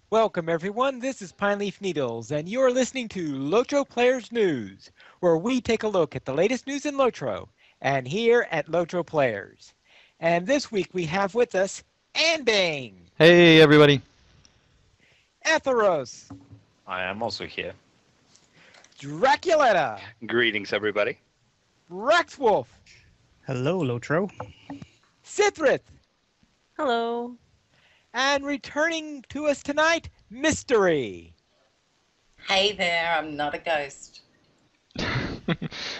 Welcome, everyone. This is Pine Leaf Needles, and you're listening to LOTRO Players News, where we take a look at the latest news in LOTRO, and here at LOTRO Players. And this week we have with us Anbane, Hey, everybody. Atheros, I am also here. Draculetta, Greetings, everybody. Rexwolf, Hello, Lotro. Sithrith, Hello. and returning to us tonight, Mystery. Hey there, I'm not a ghost.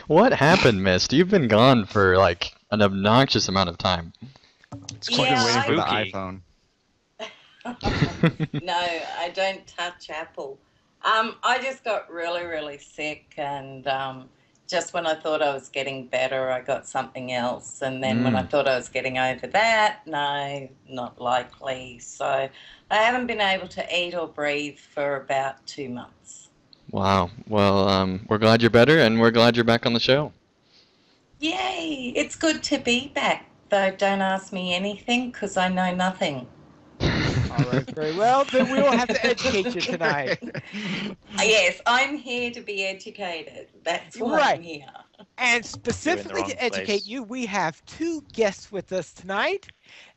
What happened, Mist? You've been gone for like an obnoxious amount of time. It's quite waiting For the Spooky. iPhone. No, I don't touch Apple. I just got really sick, and just when I thought I was getting better, I got something else. And then when I thought I was getting over that, no, not likely. So I haven't been able to eat or breathe for about 2 months. Wow. Well, we're glad you're better, and we're glad you're back on the show. Yay! It's good to be back, though don't ask me anything because I know nothing. All right, very well. Then we will have to educate you tonight. Yes, I'm here to be educated. That's why Right. I'm here. And specifically wrong to educate place. you, we have two guests with us tonight.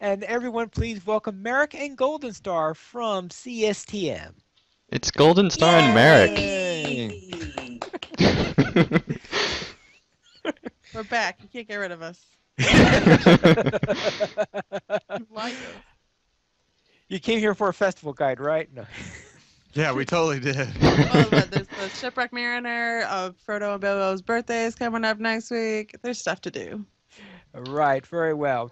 And everyone, please welcome Merrick and Golden Star from CSTM. It's Golden Star and Merrick. Yay! We're back. You can't get rid of us. Like us. You came here for a festival guide, right? No. Yeah, we totally did. Well, but there's the Shipwreck Mariner of Frodo and Bilbo's birthday is coming up next week. There's stuff to do. Right, very well.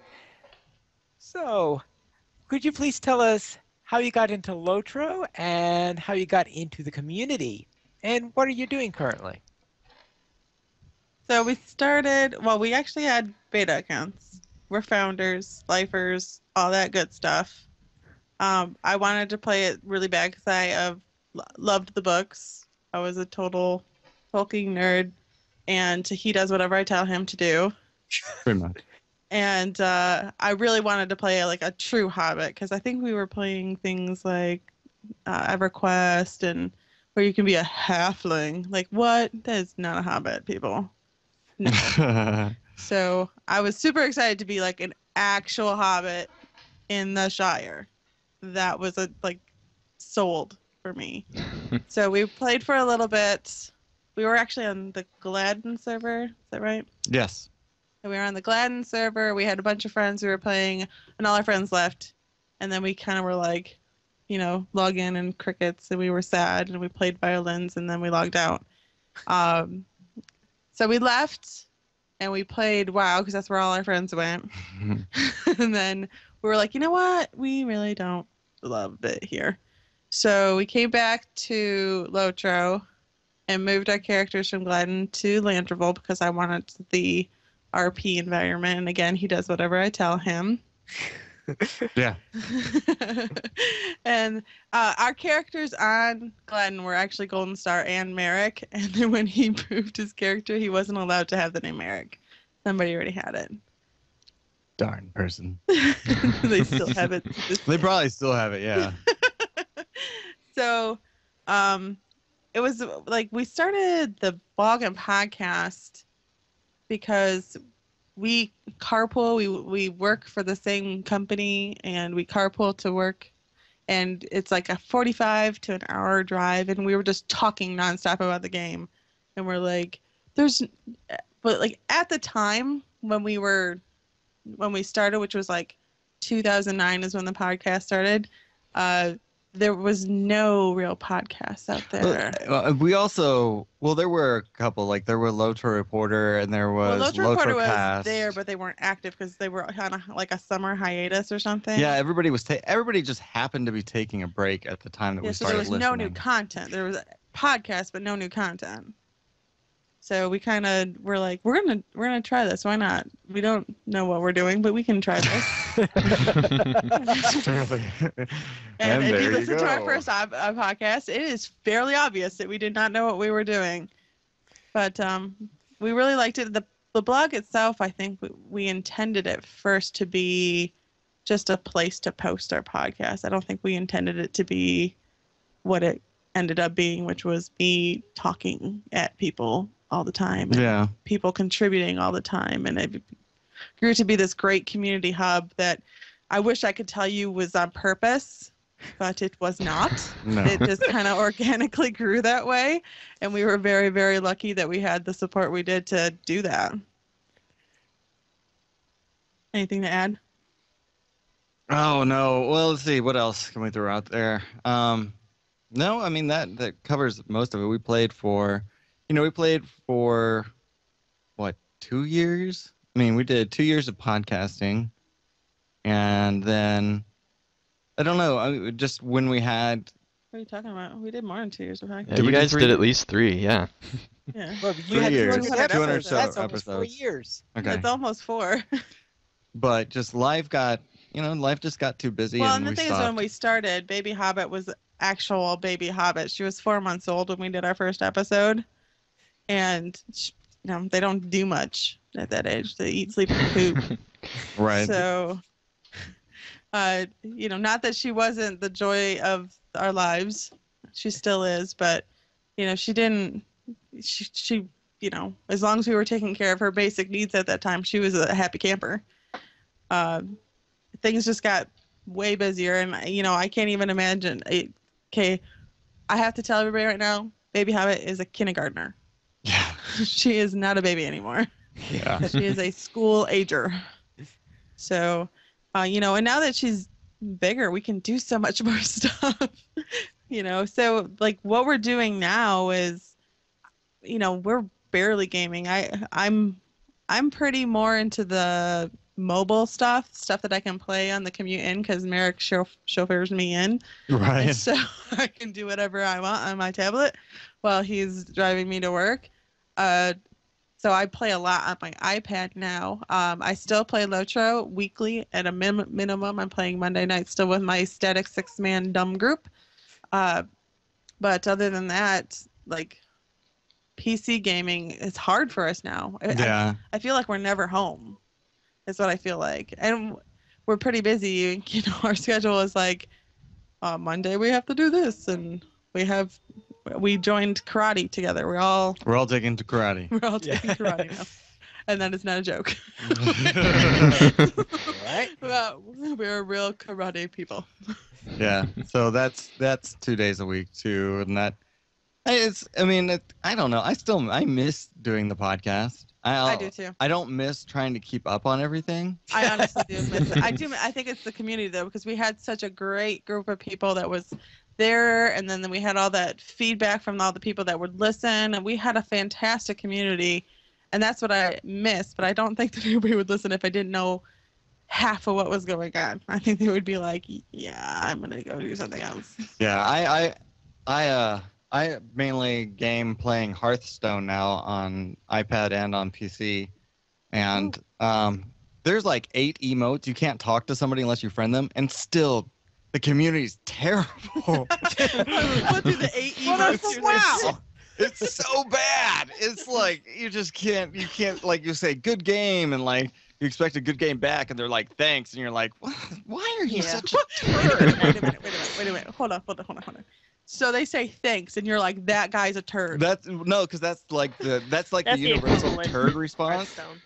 So, could you please tell us how you got into LOTRO and how you got into the community? And what are you doing currently? So we started, well, we actually had beta accounts. We're founders, lifers, all that good stuff. I wanted to play it really bad because I loved the books. I was a total Tolkien nerd, and he does whatever I tell him to do. Pretty much. And I really wanted to play like a true Hobbit because I think we were playing things like EverQuest and where you can be a halfling. Like, what? That is not a Hobbit, people. No. So I was super excited to be like an actual Hobbit in the Shire. That was like sold for me. So we played for a little bit. We were actually on the Gladden server. Is that right? Yes. And we were on the Gladden server. We had a bunch of friends who were playing, and all our friends left. And then we kind of were like, log in and crickets, and we were sad, and we played violins, and then we logged out. So we left, and we played WoW, because that's where all our friends went. And then we were like, you know what? We really don't love it here. So we came back to LOTRO and moved our characters from Gladden to Landreval because I wanted the RP environment. And again, he does whatever I tell him. Yeah. And our characters on Gladden were actually Golden Star and Merrick. And then when he moved his character, he wasn't allowed to have the name Merrick. Somebody already had it. Darn person. They still have it. to this They day. probably still have it, yeah. So it was like we started the blog and podcast because we carpool. We work for the same company and we carpool to work. And it's like a 45 to an hour drive. And we were just talking nonstop about the game. And we're like, but like at the time when we started, which was like 2009 is when the podcast started, there was no real podcasts out there. We also, there were a couple, like there were LOTRO Reporter and there was LOTRO Reporter was LOTROcast. there, but they weren't active because they were on a summer hiatus or something. Yeah, everybody just happened to be taking a break at the time that Yeah, we so started there was listening. no new content. There was a podcast, but no new content. So we kind of were like, we're gonna try this. Why not? We don't know what we're doing, but we can try this. And if you listen to our first podcast, it is fairly obvious that we did not know what we were doing. But we really liked it. The blog itself, I think we intended it first to be just a place to post our podcast. I don't think we intended it to be what it ended up being, which was me talking at people all the time and Yeah. people contributing all the time. And it grew to be this great community hub that I wish I could tell you was on purpose, but it was not. No. It just kind of organically grew that way. And we were very, very lucky that we had the support we did to do that. Anything to add? Oh no. Well, let's see. What else can we throw out there? No, I mean that covers most of it. We played for what, 2 years? I mean, we did 2 years of podcasting, and then I don't know. Just when we had. What are you talking about? We did more than 2 years of Yeah, podcasting. Did we you do guys 3 did years? at least 3, yeah. Yeah. Well, 3 you had years, 200 200 episodes. That's so almost 4 episodes. years. Okay. It's almost 4. But just life just got too busy, Well, and and the we thing stopped. is, when we started, Baby Hobbit was actual Baby Hobbit. She was 4 months old when we did our first episode. And, they don't do much at that age. They eat, sleep, and poop. Right. So, not that she wasn't the joy of our lives. She still is. But, she didn't, she as long as we were taking care of her basic needs at that time, she was a happy camper. Things just got way busier, and I can't even imagine. Okay, I have to tell everybody right now, Baby Hobbit is a kindergartner. Yeah. She is not a baby anymore. Yeah. She is a school ager. So, and now that she's bigger, we can do so much more stuff. So like what we're doing now is, we're barely gaming. I'm pretty more into the mobile stuff that I can play on the commute in, because Merrick chauffeurs me in. Right. And so I can do whatever I want on my tablet while he's driving me to work. So I play a lot on my iPad now. I still play LOTRO weekly at a minimum. I'm playing Monday night still with my static 6-man dumb group. But other than that, like PC gaming is hard for us now. Yeah. I feel like we're never home. Is what I feel like. And we're pretty busy. Our schedule is like Monday we have to do this, and we joined karate together. We're all taking to karate. taking karate now, and that is not a joke. Right? Well, we're real karate people. Yeah. So that's 2 days a week too, and that I don't know. I miss doing the podcast. I do too. I don't miss trying to keep up on everything. I honestly do miss it. I think it's the community though, because we had such a great group of people that was there, and then we had all that feedback from all the people that would listen, and we had a fantastic community, and that's what I miss. But I don't think that anybody would listen if I didn't know half of what was going on. I think they would be like, yeah, I'm gonna go do something else. Yeah. I mainly game playing Hearthstone now on iPad and on PC, and there's like 8 emotes. You can't talk to somebody unless you friend them, and still the community's terrible. What do the 8 emotes do? Wow. It's so bad. It's like you can't like you say good game, and like you expect a good game back, and they're like thanks, and you're like, why are you such a turd? Wait a minute. Hold on. So they say thanks, and you're like, that guy's a turd. That's like the universal equivalent. turd response. Hearthstone.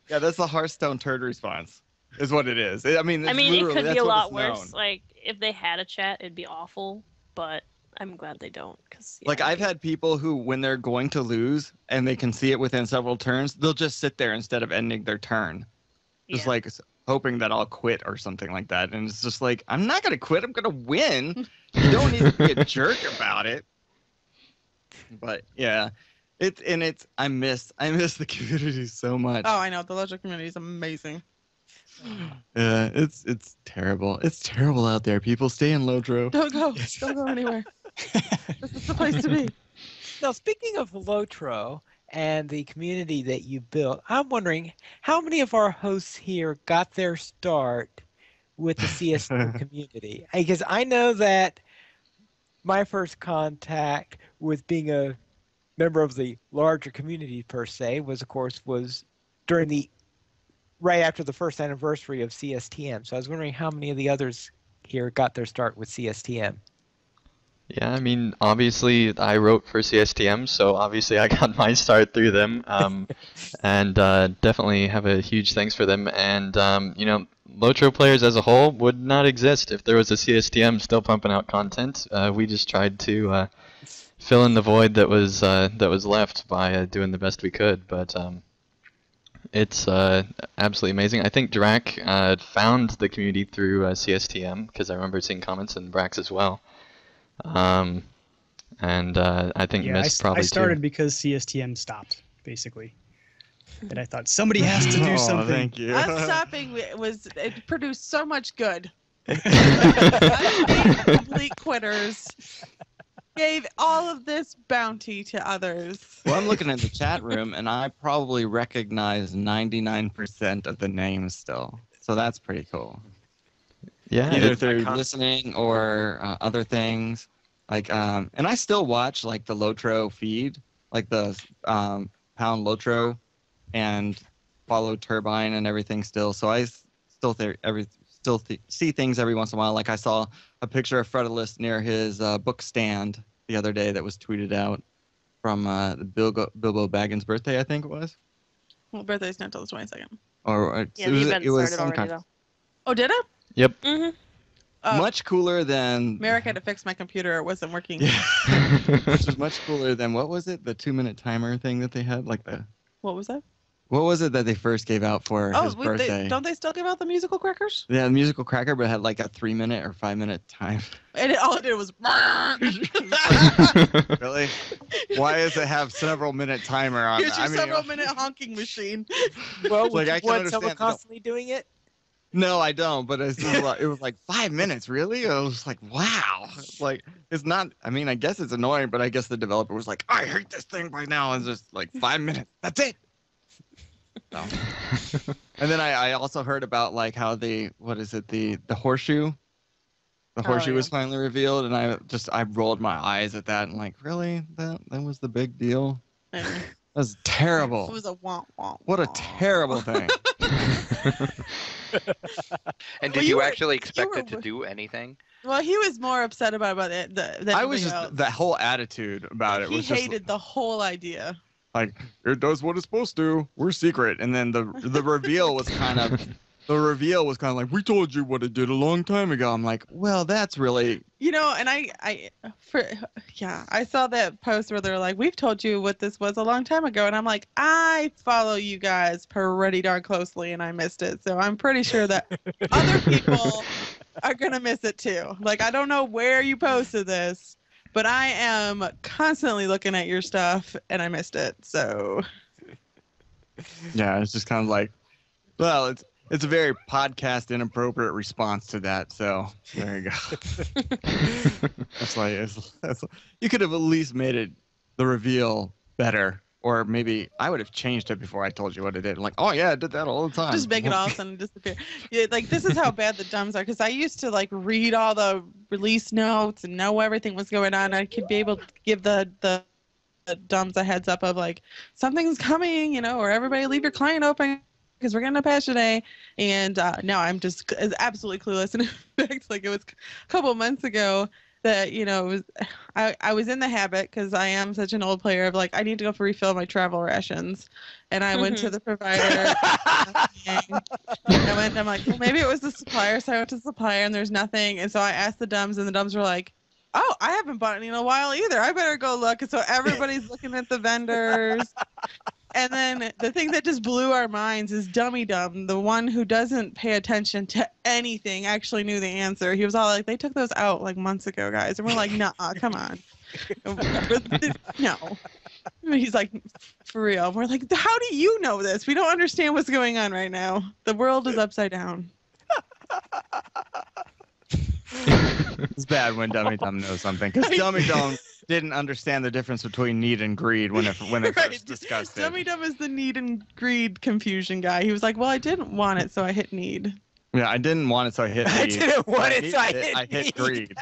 Yeah, that's the Hearthstone turd response, is what it is. I mean, I mean, it could that's be a what lot it's worse. known. Like, if they had a chat, it'd be awful. But I'm glad they don't. Like, I've had people who, when they're going to lose and they can see it within several turns, they'll just sit there instead of ending their turn, just like hoping that I'll quit or something like that. And it's just like, I'm not gonna quit. I'm gonna win. You don't need to be a jerk about it. But yeah, I miss the community so much. Oh, I know. The LOTRO community is amazing. Yeah, it's terrible. It's terrible out there. People, stay in LOTRO. Don't go. Don't go anywhere. This is the place to be. Now, speaking of LOTRO and the community that you built, I'm wondering how many of our hosts here got their start with the CSM community? Because I know that my first contact with being a member of the larger community per se was during right after the first anniversary of CSTM. So I was wondering how many of the others here got their start with CSTM. Yeah, I mean, obviously I wrote for CSTM, so obviously I got my start through them, and definitely have a huge thanks for them. And LOTRO players as a whole would not exist if there was a CSTM still pumping out content. We just tried to fill in the void that was left by doing the best we could, but it's absolutely amazing. I think Drac found the community through CSTM because I remember seeing comments and Brax as well. And I think Yeah, Miss probably I started too. because CSTM stopped, basically. And I thought somebody has to do Oh, something. thank you. Us stopping it produced so much good. Us being complete quitters gave all of this bounty to others. Well, I'm looking at the chat room, and I probably recognize 99% of the names still. So that's pretty cool. Yeah, Either it, through listening or other things. Like, and I still watch like the LOTRO feed, like the pound LOTRO, and follow Turbine and everything still. So I still see things every once in a while. Like I saw a picture of Fredulus near his book stand the other day that was tweeted out from Bilbo Baggins' birthday, I think it was. Well, birthday's not until the 22nd. Yeah, the event started some already, kind though. Oh, did it? yep. Mm-hmm. much cooler than Merrick had to fix my computer. It wasn't working. Yeah. Which was much cooler than what was it? The 2-minute timer thing that they had? What was that? What was it that they first gave out for his birthday? Don't they still give out the musical crackers? Yeah, the musical cracker, but it had like a 3-minute or 5-minute time. And all it did was. Really? Why does it have several minute timer on Here's it? your I mean, several minute honking machine. Well, Like, would I you can want understand someone the- constantly doing it? No, I don't. But it's just like, it was like 5 minutes. Really? I was like, wow. Like, it's not. I mean, I guess it's annoying, but I guess the developer was like, I hate this thing by now. It's just like 5 minutes. That's it. So. And then I also heard about like how the horseshoe. The horseshoe was finally revealed, and I rolled my eyes at that and like, really? That was the big deal? Yeah. That was terrible. It was a womp womp. What a womp. terrible thing. And Well, did you you were- actually expect were- it to do anything? Well, he was more upset about it than I was anything just else. the whole attitude about it He was just hated the whole idea. like, it does what it's supposed to. We're secret. And then the reveal was kind of like, we told you what it did a long time ago. I'm like, well, that's really You know, and I saw that post where they're like, we've told you what this was a long time ago. And I'm like, I follow you guys pretty darn closely and I missed it. So I'm pretty sure that other people are going to miss it too. Like, I don't know where you posted this, but I am constantly looking at your stuff and I missed it. So yeah, it's just kind of like, well, it's a very podcast inappropriate response to that. So there you go. It's you could have at least made it the reveal better, or maybe I would have changed it before I told you what it did. Like, oh yeah, I did that all the time. just make it all of a sudden disappear. Yeah, like this is how bad the dumbs are. Because I used to like read all the release notes and know everything was going on. I could be able to give the dumbs a heads up of like something's coming, you know, or everybody leave your client open because we're getting a patch today. And now I'm just absolutely clueless. And in fact, like it was a couple months ago that, you know, it was, I was in the habit because I am such an old player of like, I need to go for refill my travel rations. And I went to the provider. I'm like, well, maybe it was the supplier. So I went to the supplier and there's nothing. And so I asked the dumbs and the dumbs were like, oh, I haven't bought any in a while either. I better go look. And so everybody's looking at the vendors. And then the thing that just blew our minds is Dummy Dumb, the one who doesn't pay attention to anything, actually knew the answer. He was all like, they took those out like months ago, guys. And we're like, nah, come on. No. He's like, for real. And we're like, how do you know this? We don't understand what's going on right now. The world is upside down. It's bad when Dummy Dumb knows something, because Dummy Dumb didn't understand the difference between need and greed when they Right. first discussed it. Dummy Dumb is the need and greed confusion guy. He was like, well, I didn't want it, so I hit need. Yeah, I didn't want it, so I hit I need. didn't want When it, so I needed hit hit need. greed.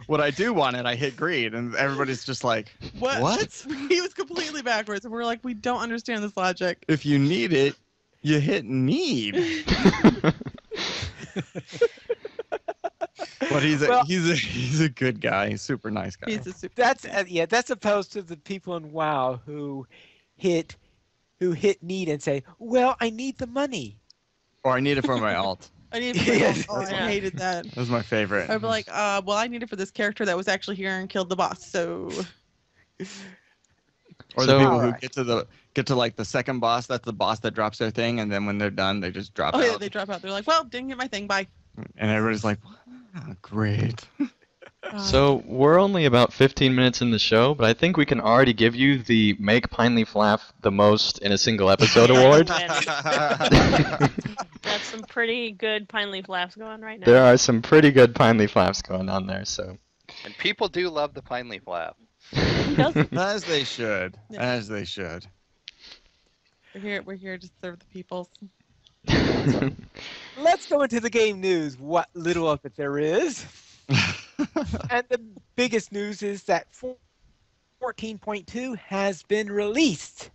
What I do want it, I hit greed, and everybody's just like, what? He was completely backwards, and we're like, we don't understand this logic. If you need it, you hit need. But he's Well- he's a good guy. He's a super nice guy. He's a super. That's opposed to the people in WoW who hit need and say, "Well, I need the money." Or I need it for my alt. I need to Yes. I hated that. That was my favorite. I'd be like, well, I need it for this character that was actually here and killed the boss. So Or the So- people who Alright. get to like the second boss. That's the boss that drops their thing, and then when they're done, they just drop out. yeah, they drop out. They're like, well, didn't get my thing. Bye. And everybody's like, wow, great. So we're only about 15 minutes in the show, but I think we can already give you the Make Pineleaf Laugh the most in a single episode award. That's some pretty good pine leaf laughs going right now. There are some pretty good Pineleaf laughs going on there, so. And people do love the pine leaf laugh. As they should. Yeah. As they should. We're here to serve the people. Let's go into the game news. What little of it there is. And the biggest news is that 14.2 has been released.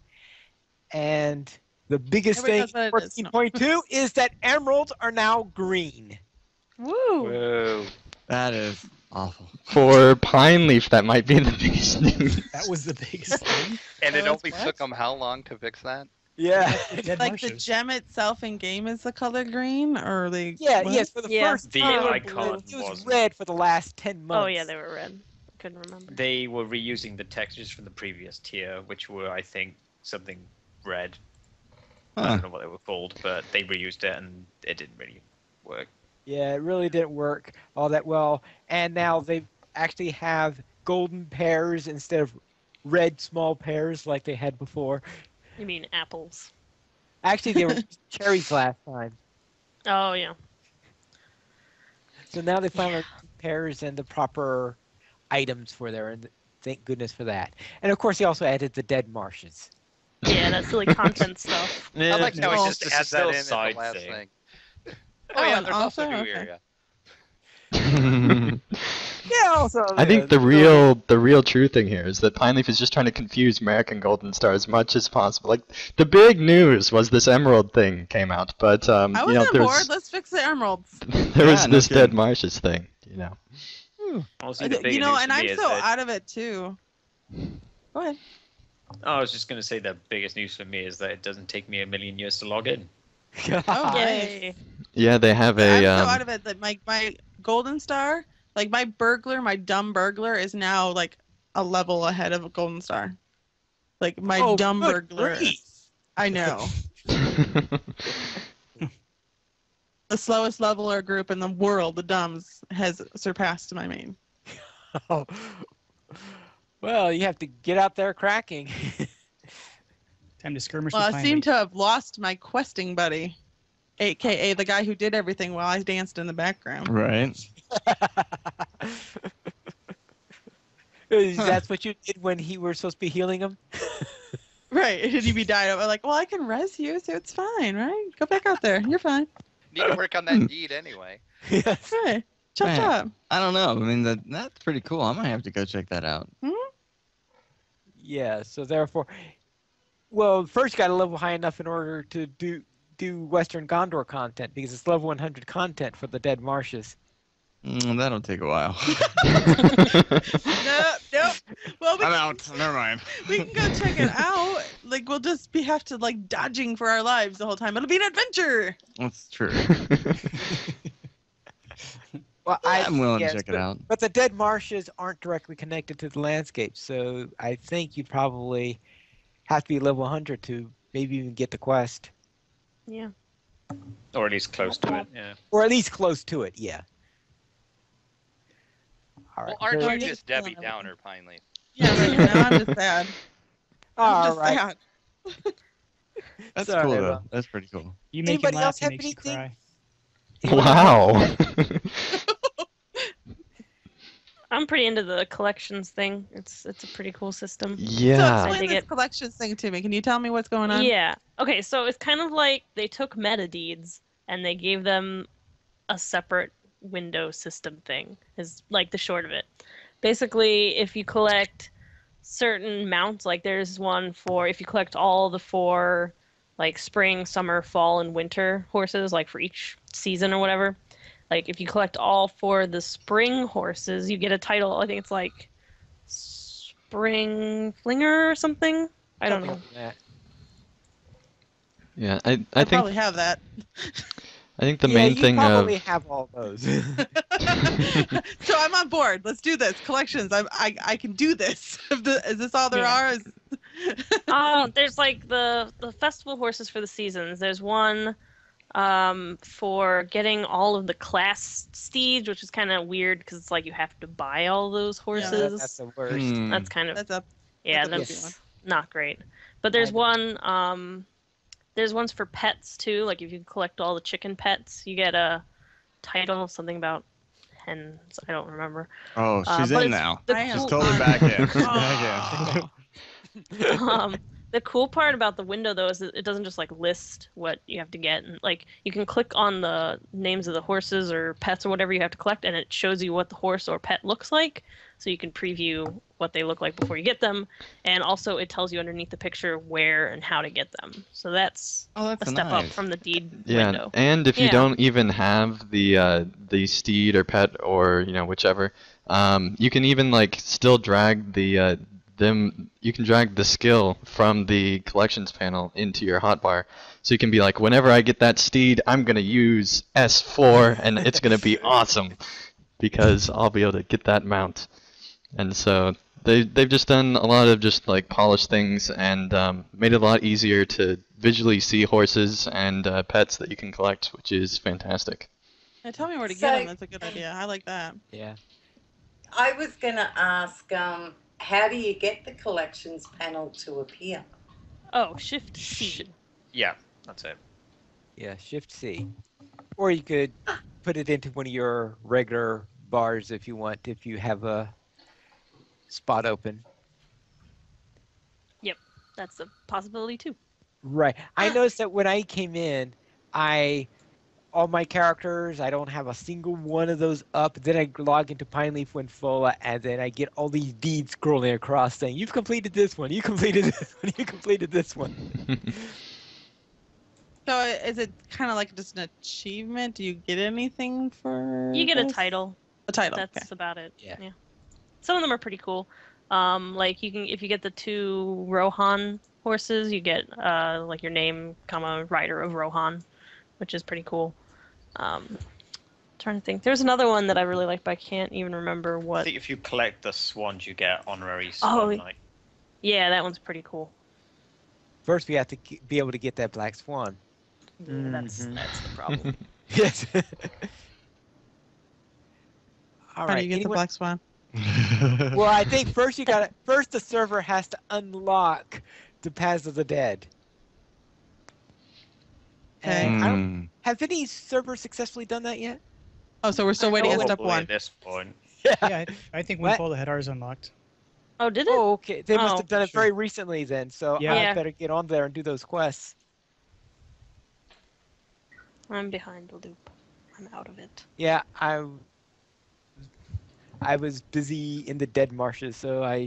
And the biggest Everybody thing knows in what it is. 14.2 is that emeralds are now green. Woo! Whoa. That is awful. For Pineleaf, that might be the biggest news. That was the biggest thing. And it Oh, only what? took them how long to fix that? Yeah. Dead Like the Marshes. gem itself in game is the color green, or the Yeah, what? yes, for the Yeah. first The time. icon It was wasn't. red for the last 10 months. Oh yeah, they were red. I couldn't remember. They were reusing the textures from the previous tier, which were, I think, something red. I Huh. don't know what they were called, but they reused it and it didn't really work. Yeah, it really didn't work all that well. And now they actually have golden pears instead of red small pears like they had before. You mean apples? Actually, they were cherries last time. Oh yeah. So now they finally have pears and the proper items for there, and thank goodness for that. And of course, he also added the dead marshes. Yeah, that's silly content stuff. I like how no, he just it's adds that still in at the side last thing. thing. Oh, Oh yeah, and there's also also- new okay. area. Yeah, also. I think the real true thing here is that Pineleaf is just trying to confuse American Golden Star as much as possible. Like the big news was this Emerald thing came out, but I you was know on there's board. Let's fix the emeralds. there was Yeah, no this Dead kidding. Marshes thing, you know. Honestly, the bigger You know, news and for I'm me is so that- out of it too. Go ahead. Oh, I was just going to say the biggest news for me is that it doesn't take me a million years to log in. Oh, nice. Yay! Yeah, they have I'm a so out of it that my golden star, like my burglar, my dumb burglar, is now like a level ahead of a golden star. Like my Oh, dumb good burglar. grief. I know. The slowest leveler group in the world, the dumbs, has surpassed my main. Well, you have to get out there cracking. Time to skirmish Well, with I Pineleaf. seem to have lost my questing buddy, aka the guy who did everything while I danced in the background. Right. That's what you did when he were supposed to be healing him? Right, and he'd be dying. I'm like, well, I can res you, so it's fine, right? Go back out there. You're fine. Need to work on that deed anyway. Yes. Right. Chop Man. chop. I don't know. I mean, that's pretty cool. I might have to go check that out. Yeah, so therefore, well, first you got to level high enough in order to do Western Gondor content, because it's level 100 content for the Dead Marshes. That'll take a while. Nope. Well, I'm out. Never mind. we can go check it out. Like, we'll just have to like dodging for our lives the whole time. It'll be an adventure. That's true. Well, I'm willing yes, to check it but- out. But the Dead Marshes aren't directly connected to the landscape, so I think you'd probably have to be level 100 to maybe even get the quest. Yeah. Or at least close to it, yeah. Or at least close to it, yeah. All right. Well, aren't so- you just Debbie Downer, Pineleaf? Yeah, right now I'm just sad. I'm All just right. sad. That's Sorry, cool, though. well. That's pretty cool. You make Anybody him laugh, else he have makes you anything? cry. Wow. I'm pretty into the collections thing. It's a pretty cool system. So Yeah. explain dig this it. collections thing to me. Can you tell me what's going on? Yeah. Okay, so it's kind of like they took meta deeds and they gave them a separate window system thing, is like the short of it. Basically, if you collect certain mounts, like there's one for if you collect all the 4 like spring, summer, fall, and winter horses, like for each season or whatever, Like if you collect all 4 of the spring horses, you get a title. I think it's like Spring Flinger or something. I don't know. Something like that. Yeah, I I think probably have that. I think the Yeah, main you thing probably of have all those. So I'm on board. Let's do this. Collections. I can do this. Is this all there Yeah. are? There's like the festival horses for the seasons. There's one for getting all of the class steeds, which is kind of weird because it's like you have to buy all those horses. That's the worst. That's kind of That's up. yeah, that's a goofy that's not great. But there's I one there's ones for pets too. Like if you collect all the chicken pets, you get a title, something about hens. I don't remember. Oh, she's but in it's now. the I am She's cool- totally back in. She's back in. The cool part about the window though is that it doesn't just like list what you have to get, and like you can click on the names of the horses or pets or whatever you have to collect, and it shows you what the horse or pet looks like, so you can preview what they look like before you get them, and also it tells you underneath the picture where and how to get them. So that's Oh, that's a step up nice. from the deed yeah, window. and if you Yeah. don't even have the steed or pet or whichever, you can even like still drag the you can drag the skill from the collections panel into your hotbar. So you can be like, whenever I get that steed, I'm gonna use S4 and it's gonna be awesome because I'll be able to get that mount. And so they've just done a lot of just like polished things and made it a lot easier to visually see horses and pets that you can collect, which is fantastic. Yeah, tell me where to So- get them. That's a good idea. I like that. Yeah. I was going to ask, how do you get the collections panel to appear? Oh, Shift C. Yeah, that's it. Yeah, Shift C. Or you could put it into one of your regular bars if you want, if you have a spot open. That's a possibility too. Right. I noticed that when I came in, all my characters, I don't have a single one of those up. Then I log into Pine Leaf when full, and then I get all these deeds scrolling across saying, you've completed this one, you completed this one, you completed this one. So is it kind of like just an achievement? Do you get anything for? You get a this? title. A title. That's Okay. about it. Yeah. Some of them are pretty cool. Like you can, if you get the 2 Rohan horses, you get like your name, comma, rider of Rohan, which is pretty cool. Trying to think. There's another one that I really like, but I can't even remember I what. think if you collect the swans, you get honorary Oh, swan knight. Yeah, that one's pretty cool. First, we have to be able to get that black swan. Yeah, that's the problem. Yes. All How do right. you get the anyone- black swan? Well, I think first the server has to unlock the Paths of the Dead. Okay. And have any servers successfully done that yet? Oh, so we're still waiting on step Probably 1. at this point. Yeah, I think What? Windfall Ahead is unlocked. Oh, did it? Oh, okay. They must Oh, have done it sure. very recently then, so Yeah. I Yeah. better get on there and do those quests. I'm behind the loop. I'm out of it. Yeah, I was busy in the dead marshes, so I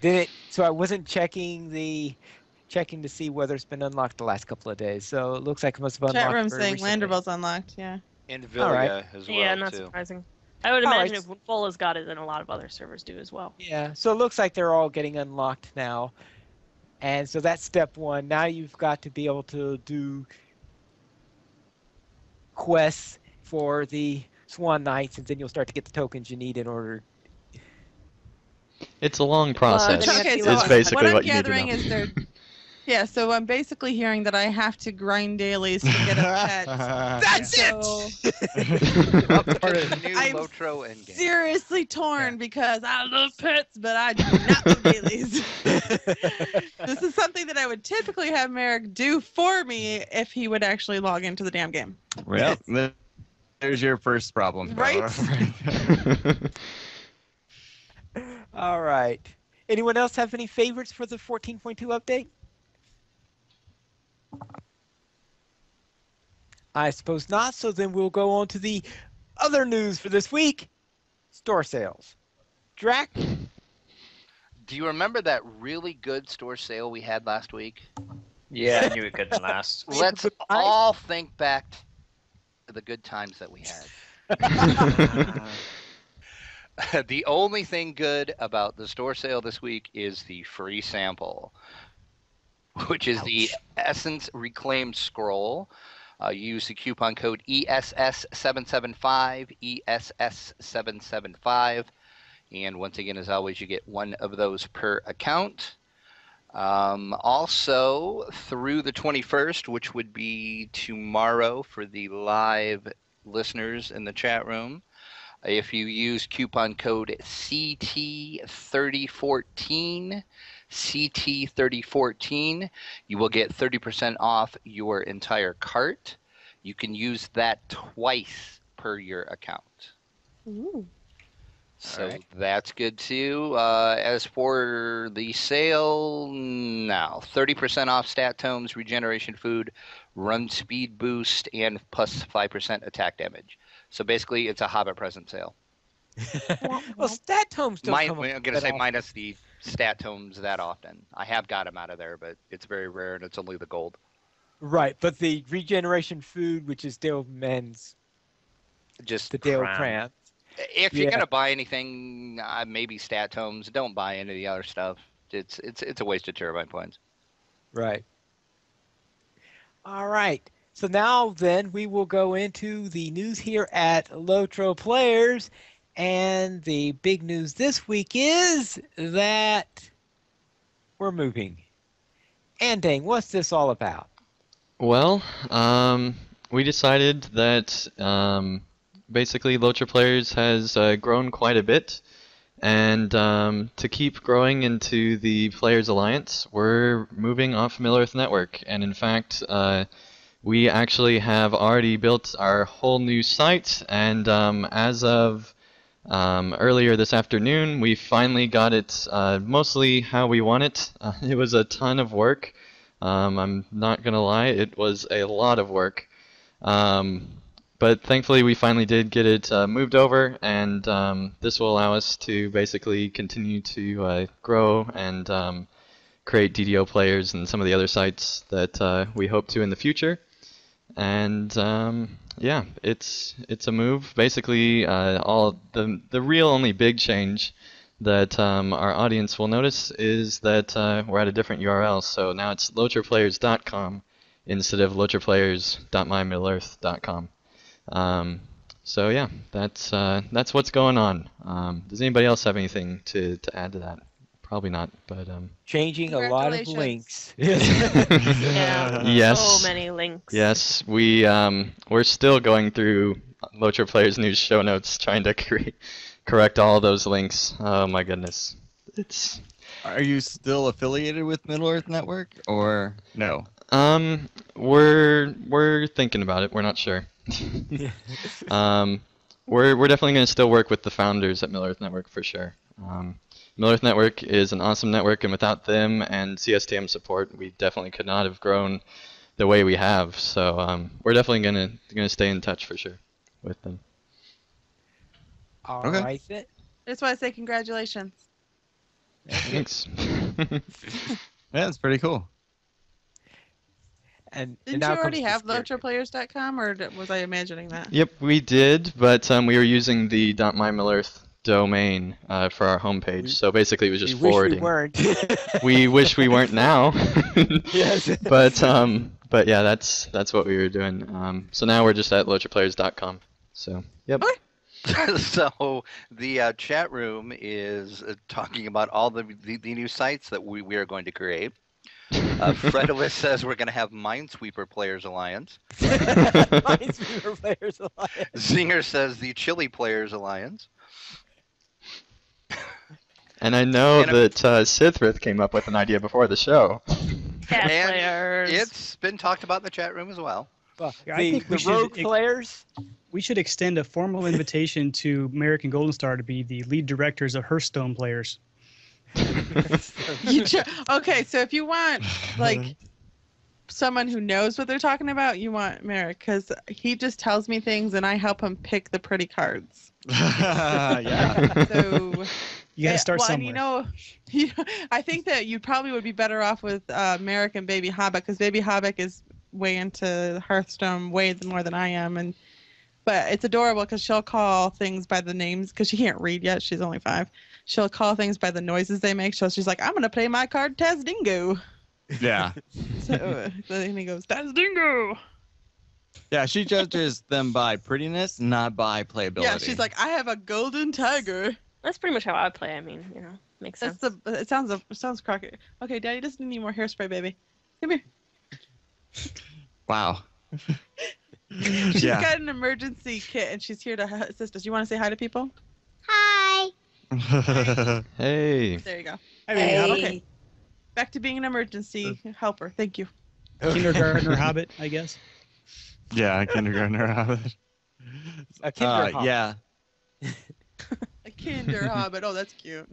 didn't. So I wasn't checking to see whether it's been unlocked the last couple of days. So it looks like it must have unlocked Chat room very saying recently. Landerville's unlocked. Yeah. And All right. Villia as well, Yeah, not too. surprising. I would All imagine right. if Windfall has got it, then a lot of other servers do as well. Yeah, so it looks like they're all getting unlocked now. And so that's step 1. Now you've got to be able to do quests for the Swan Knights, and then you'll start to get the tokens you need in order. It's a long process. then you have Okay, to so It's basically what I'm what you need to gathering know. is there. Yeah, so I'm basically hearing that I have to grind dailies to get a pet. That's so Up to the new I'm Lotro endgame. seriously torn because I love pets, but I do not love dailies. This is something that I would typically have Merrick do for me if he would actually log into the damn game. Well, there's your first problem. Right? All right. Anyone else have any favorites for the 14.2 update? I suppose not, so then we'll go on to the other news for this week. Store sales. Drac? Do you remember that really good store sale we had last week? Yeah, I knew it couldn't last. Let's Right. all think back the good times that we had. The only thing good about the store sale this week is the free sample, which is the Essence Reclaimed Scroll. You use the coupon code ESS775, ESS775. And once again, as always, you get one of those per account. Also, through the 21st, which would be tomorrow for the live listeners in the chat room, if you use coupon code CT3014, CT3014, you will get 30% off your entire cart. You can use that twice per your account. Ooh. So that's good too. As for the sale, now 30% off stat tomes, regeneration food, run speed boost, and plus 5% attack damage. So basically, it's a Hobbit present sale. Well, stat tomes don't come up I'm going to that say often. minus the stat tomes that often. I have got them out of there, but it's very rare and it's only the gold. Right, but the regeneration food, which is Dale Men's, Just the Dale Cram. Cran. if you're Yeah. going to buy anything, maybe stat tomes. Don't buy any of the other stuff. It's a waste of turbine points. Right. All right. So now then we will go into the news here at LOTRO Players. And the big news this week is that we're moving. Andang, what's this all about? Well, we decided that basically LOTRO Players has grown quite a bit, and to keep growing into the Players Alliance, we're moving off Middle-earth Network, and in fact, we actually have already built our whole new site, and as of earlier this afternoon, we finally got it mostly how we want it. It was a ton of work. I'm not gonna lie, it was a lot of work. But thankfully we finally did get it moved over, and this will allow us to basically continue to grow and create DDO players and some of the other sites that we hope to in the future. And yeah, it's a move. Basically, all the real only big change that our audience will notice is that we're at a different URL. So now it's lotroplayers.com instead of lotroplayers.mymiddleearth.com. So yeah, that's what's going on. Does anybody else have anything to add to that? Probably not, but Changing a lot of Congratulations. links. Yeah. Yes. So many links. Yes, we're still going through LOTRO Players News show notes trying to correct all those links. Oh my goodness. Are you still affiliated with Middle-earth Network or no? We're thinking about it. We're not sure. We're definitely going to still work with the founders at Middle-earth Network for sure. Middle-earth Network is an awesome network, and without them and CSTM support, we definitely could not have grown the way we have. So we're definitely gonna stay in touch for sure with them. All Okay. right then. I just want to say congratulations. Thanks. Yeah, that's pretty cool. And Didn't now you already comes have the scary lotroplayers.com, or was I imagining that? Yep, we did, but we were using the .mymiddleearth domain for our homepage. So basically, it was bit. just We wish forwarding. we weren't. We wish we weren't now. Yes. But yeah, that's what we were doing. So now we're just at lotroplayers.com. So yep. So the chat room is talking about all the new sites that we are going to create. Fredowis says we're going to have Minesweeper Players Alliance. Minesweeper Players Alliance. Zinger says the Chili Players Alliance. And I know that Sithrith came up with an idea before the show. Cat And players. it's been talked about in the chat room as well. Well, Yeah, I think we the rogue should players. We should extend a formal invitation to American Golden Star to be the lead directors of Hearthstone players. Okay, so if you want like someone who knows what they're talking about, you want Merrick, because he just tells me things and I help him pick the pretty cards. Yeah. So You got to start well, somewhere. And I think that you probably would be better off with Merrick and Baby Hobbit, because Baby Hobbit is way into Hearthstone way more than I am, and But it's adorable because she'll call things by the names because she can't read yet. She's only 5. She'll call things by the noises they make. So she's like, I'm going to play my card Tazdingo. Yeah. So then he goes, Tazdingo. Yeah, she judges them by prettiness, not by playability. Yeah, she's like, I have a golden tiger. That's pretty much how I play. I mean, makes sense. It sounds crocky. Okay, Daddy doesn't need more hairspray, baby. Come here. Wow. She's got an emergency kit and she's here to assist us. You want to say hi to people? Hi. Hey. There you go. Hey. Okay. Back to being an emergency helper. Thank you. Kindergartner Hobbit, I guess. Yeah, kindergartner Hobbit. A kinder hobbit. Yeah. A kinder hobbit. Oh, that's cute.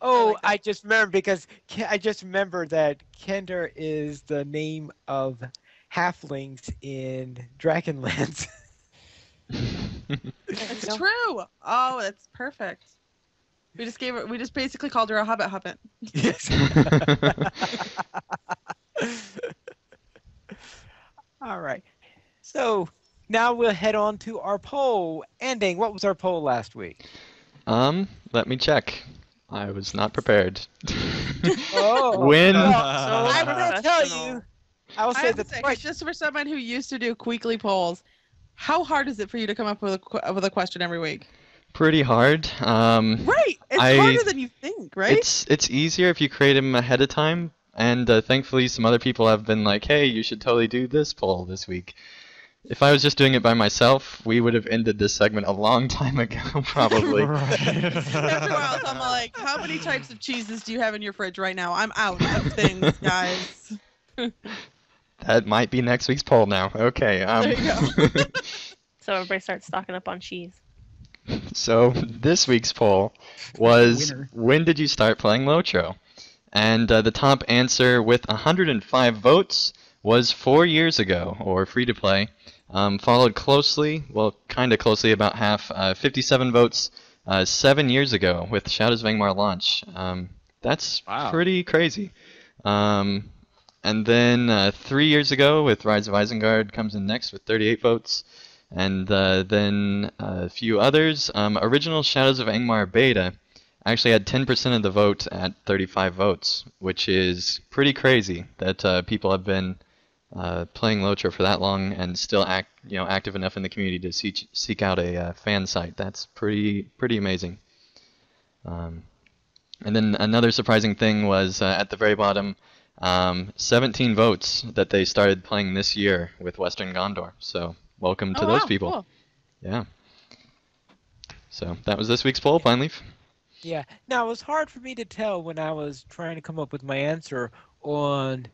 Oh, I I just remember because I just remember that Kinder is the name of halflings in Dragonlance. It's true. Oh, that's perfect. We just basically called her a hobbit. Yes. All right. So now we'll head on to our poll. Ending. What was our poll last week? Let me check. I was not prepared. Oh. When? So I will tell you. I will I say have the to say, 'cause question. just for someone who used to do weekly polls, how hard is it for you to come up with a question every week? Pretty hard. Right. It's harder than you think, right? It's easier if you create them ahead of time, and thankfully some other people have been like, hey, you should totally do this poll this week. If I was just doing it by myself, we would have ended this segment a long time ago, probably. After a while, I'm like, how many types of cheeses do you have in your fridge right now? I'm out of things, guys. That might be next week's poll now. Okay. There you go. So everybody starts stocking up on cheese. So this week's poll was, Winner. when did you start playing LOTRO? And the top answer with 105 votes was 4 years ago, or free to play. Followed closely, well, kind of closely, about half, 57 votes, 7 years ago with Shadows of Angmar launch. That's pretty crazy. And then 3 years ago with Rise of Isengard comes in next with 38 votes. And then a few others. Original Shadows of Angmar beta actually had 10% of the vote at 35 votes, which is pretty crazy that people have been playing LOTRO for that long and still active enough in the community to seek out a fan site. That's pretty amazing. And then another surprising thing was at the very bottom, 17 votes that they started playing this year with Western Gondor. So welcome to those people. Cool. Yeah. So that was this week's poll, Pineleaf. Yeah. Now, it was hard for me to tell when I was trying to come up with my answer on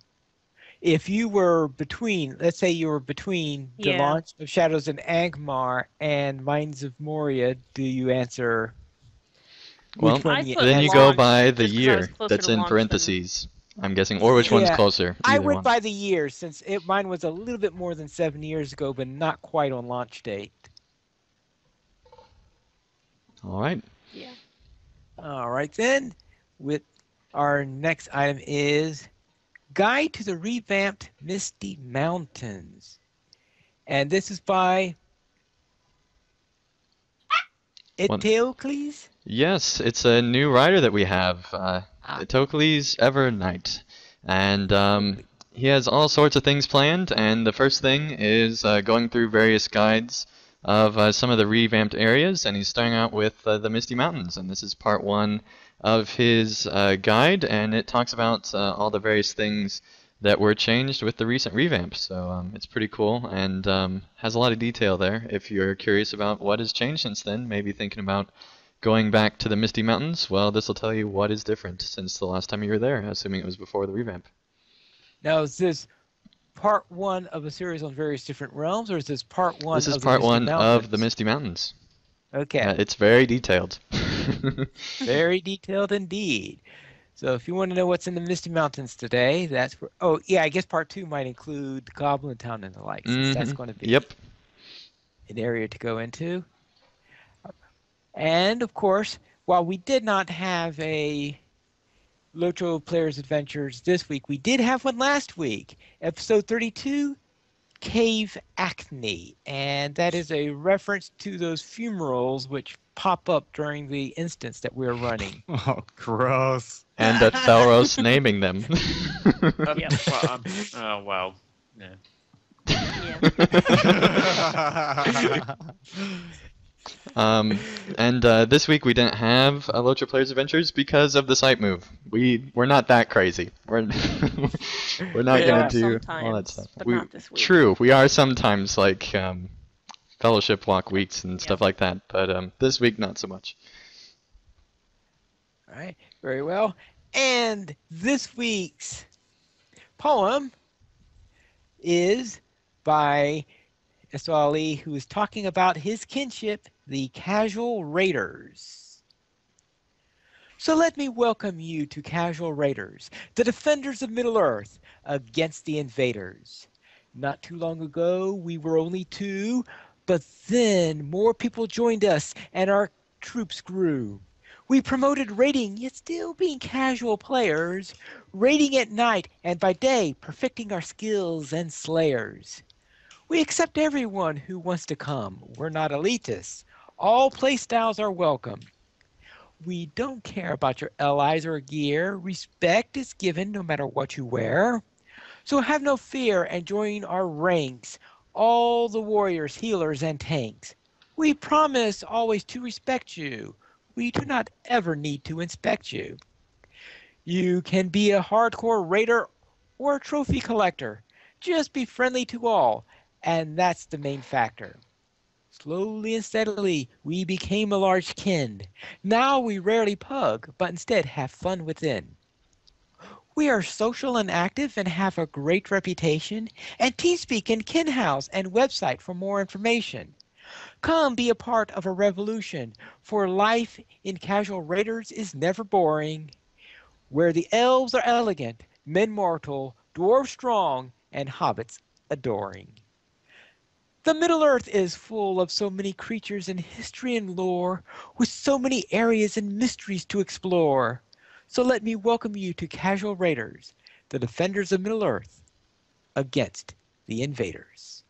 if you were between, let's say you were between the launch of Shadows in Angmar and Mines of Moria, do you answer? Well, then you go by the year that's in launch parentheses, I'm guessing, or which one's closer. I either went one. by the year since mine was a little bit more than 7 years ago, but not quite on launch date. All right. Yeah. All right then. With our next item is Guide to the Revamped Misty Mountains. And this is by Eteocles? Yes, it's a new rider that we have, Eteocles Evernight. And he has all sorts of things planned, and the first thing is going through various guides of some of the revamped areas, and he's starting out with the Misty Mountains, and this is part 1 of his guide, and it talks about all the various things that were changed with the recent revamp. So it's pretty cool and has a lot of detail there. If you're curious about what has changed since then, maybe thinking about going back to the Misty Mountains, well, this will tell you what is different since the last time you were there, assuming it was before the revamp. Now, is this part 1 of a series on various different realms, or is this part 1 This is of part the Misty 1 Mountains? of the Misty Mountains. Okay. It's very detailed. Very detailed indeed. So if you want to know what's in the Misty Mountains today, that's where... Oh, yeah, I guess part 2 might include the Goblin Town and the like, since that's going to be an area to go into. And, of course, while we did not have a LOTRO Players Adventures this week, we did have one last week. Episode 32, cave acne, and that is a reference to those fumaroles which pop up during the instance that we're running. Oh, gross. And at Thalros naming them. Yep. Well, oh well. Yeah. And this week we didn't have LOTRO Players Adventures because of the site move. We're not that crazy. We're not We gonna are do all that sometimes, stuff. but not this week. True, we are sometimes like fellowship walk weeks and stuff like that, but this week not so much. All right, very well. And this week's poem is by Eswali, who is talking about his kinship, the Casual Raiders. So let me welcome you to Casual Raiders, the defenders of Middle-earth against the invaders. Not too long ago, we were only 2, but then more people joined us and our troops grew. We promoted raiding, yet still being casual players, raiding at night and by day, perfecting our skills and slayers. We accept everyone who wants to come. We're not elitists. All playstyles are welcome. We don't care about your allies or gear. Respect is given no matter what you wear. So have no fear and join our ranks, all the warriors, healers, and tanks. We promise always to respect you. We do not ever need to inspect you. You can be a hardcore raider or a trophy collector. Just be friendly to all, and that's the main factor. Slowly and steadily, we became a large kin. Now we rarely pug, but instead have fun within. We are social and active and have a great reputation, and TeamSpeak and KinHouse and website for more information. Come be a part of a revolution, for life in Casual Raiders is never boring. Where the elves are elegant, men mortal, dwarves strong, and hobbits adoring. The Middle-earth is full of so many creatures and history and lore, with so many areas and mysteries to explore. So let me welcome you to Casual Raiders, the defenders of Middle-earth, against the invaders.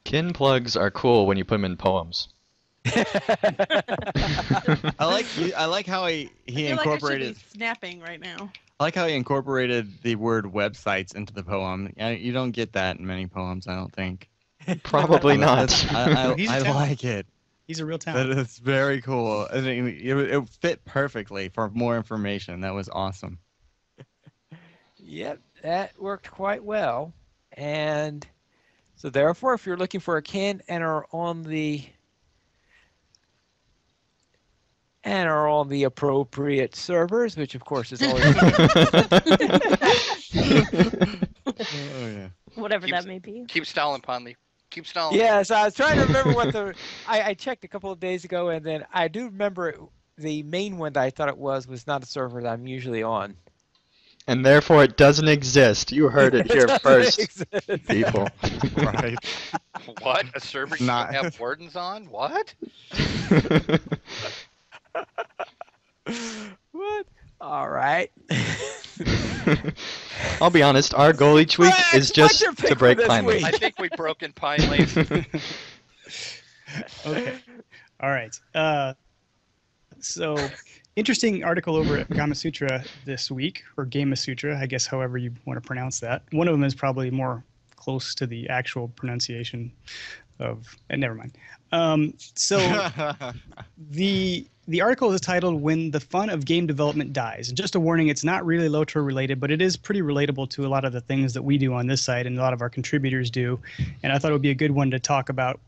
Kin plugs are cool when you put them in poems. I like how he I feel incorporated. like I should be snapping right now. I like how he incorporated the word websites into the poem. You don't get that in many poems, I don't think. Probably not. He's I talented. like it. He's a real That talent. is very cool. I mean, it fit perfectly for more information. That was awesome. Yep, that worked quite well. And so therefore, if you're looking for a kin and are on the appropriate servers, which of course is always Oh yeah. Whatever Keep- that may be. Keep stalling, Ponley. Keep stalling. Yes, I was trying to remember what I checked a couple of days ago, and then I do remember the main one that I thought it was not a server that I'm usually on. And therefore it doesn't exist. You heard it here doesn't first, exist. people. Right. What? A server you Not- don't have wardens on? What? What? All right. I'll be honest, our goal each week Rex, is what's just your pick to for break this Pine week? I think we've broken Pine Lane. Okay. All right. So, interesting article over at Gamasutra this week, or Gamasutra, I guess, however you want to pronounce that. One of them is probably more close to the actual pronunciation of. Never mind. So the article is titled "When the Fun of Game Development Dies." And just a warning, it's not really LOTRO related, but it is pretty relatable to a lot of the things that we do on this site and a lot of our contributors do. And I thought it would be a good one to talk about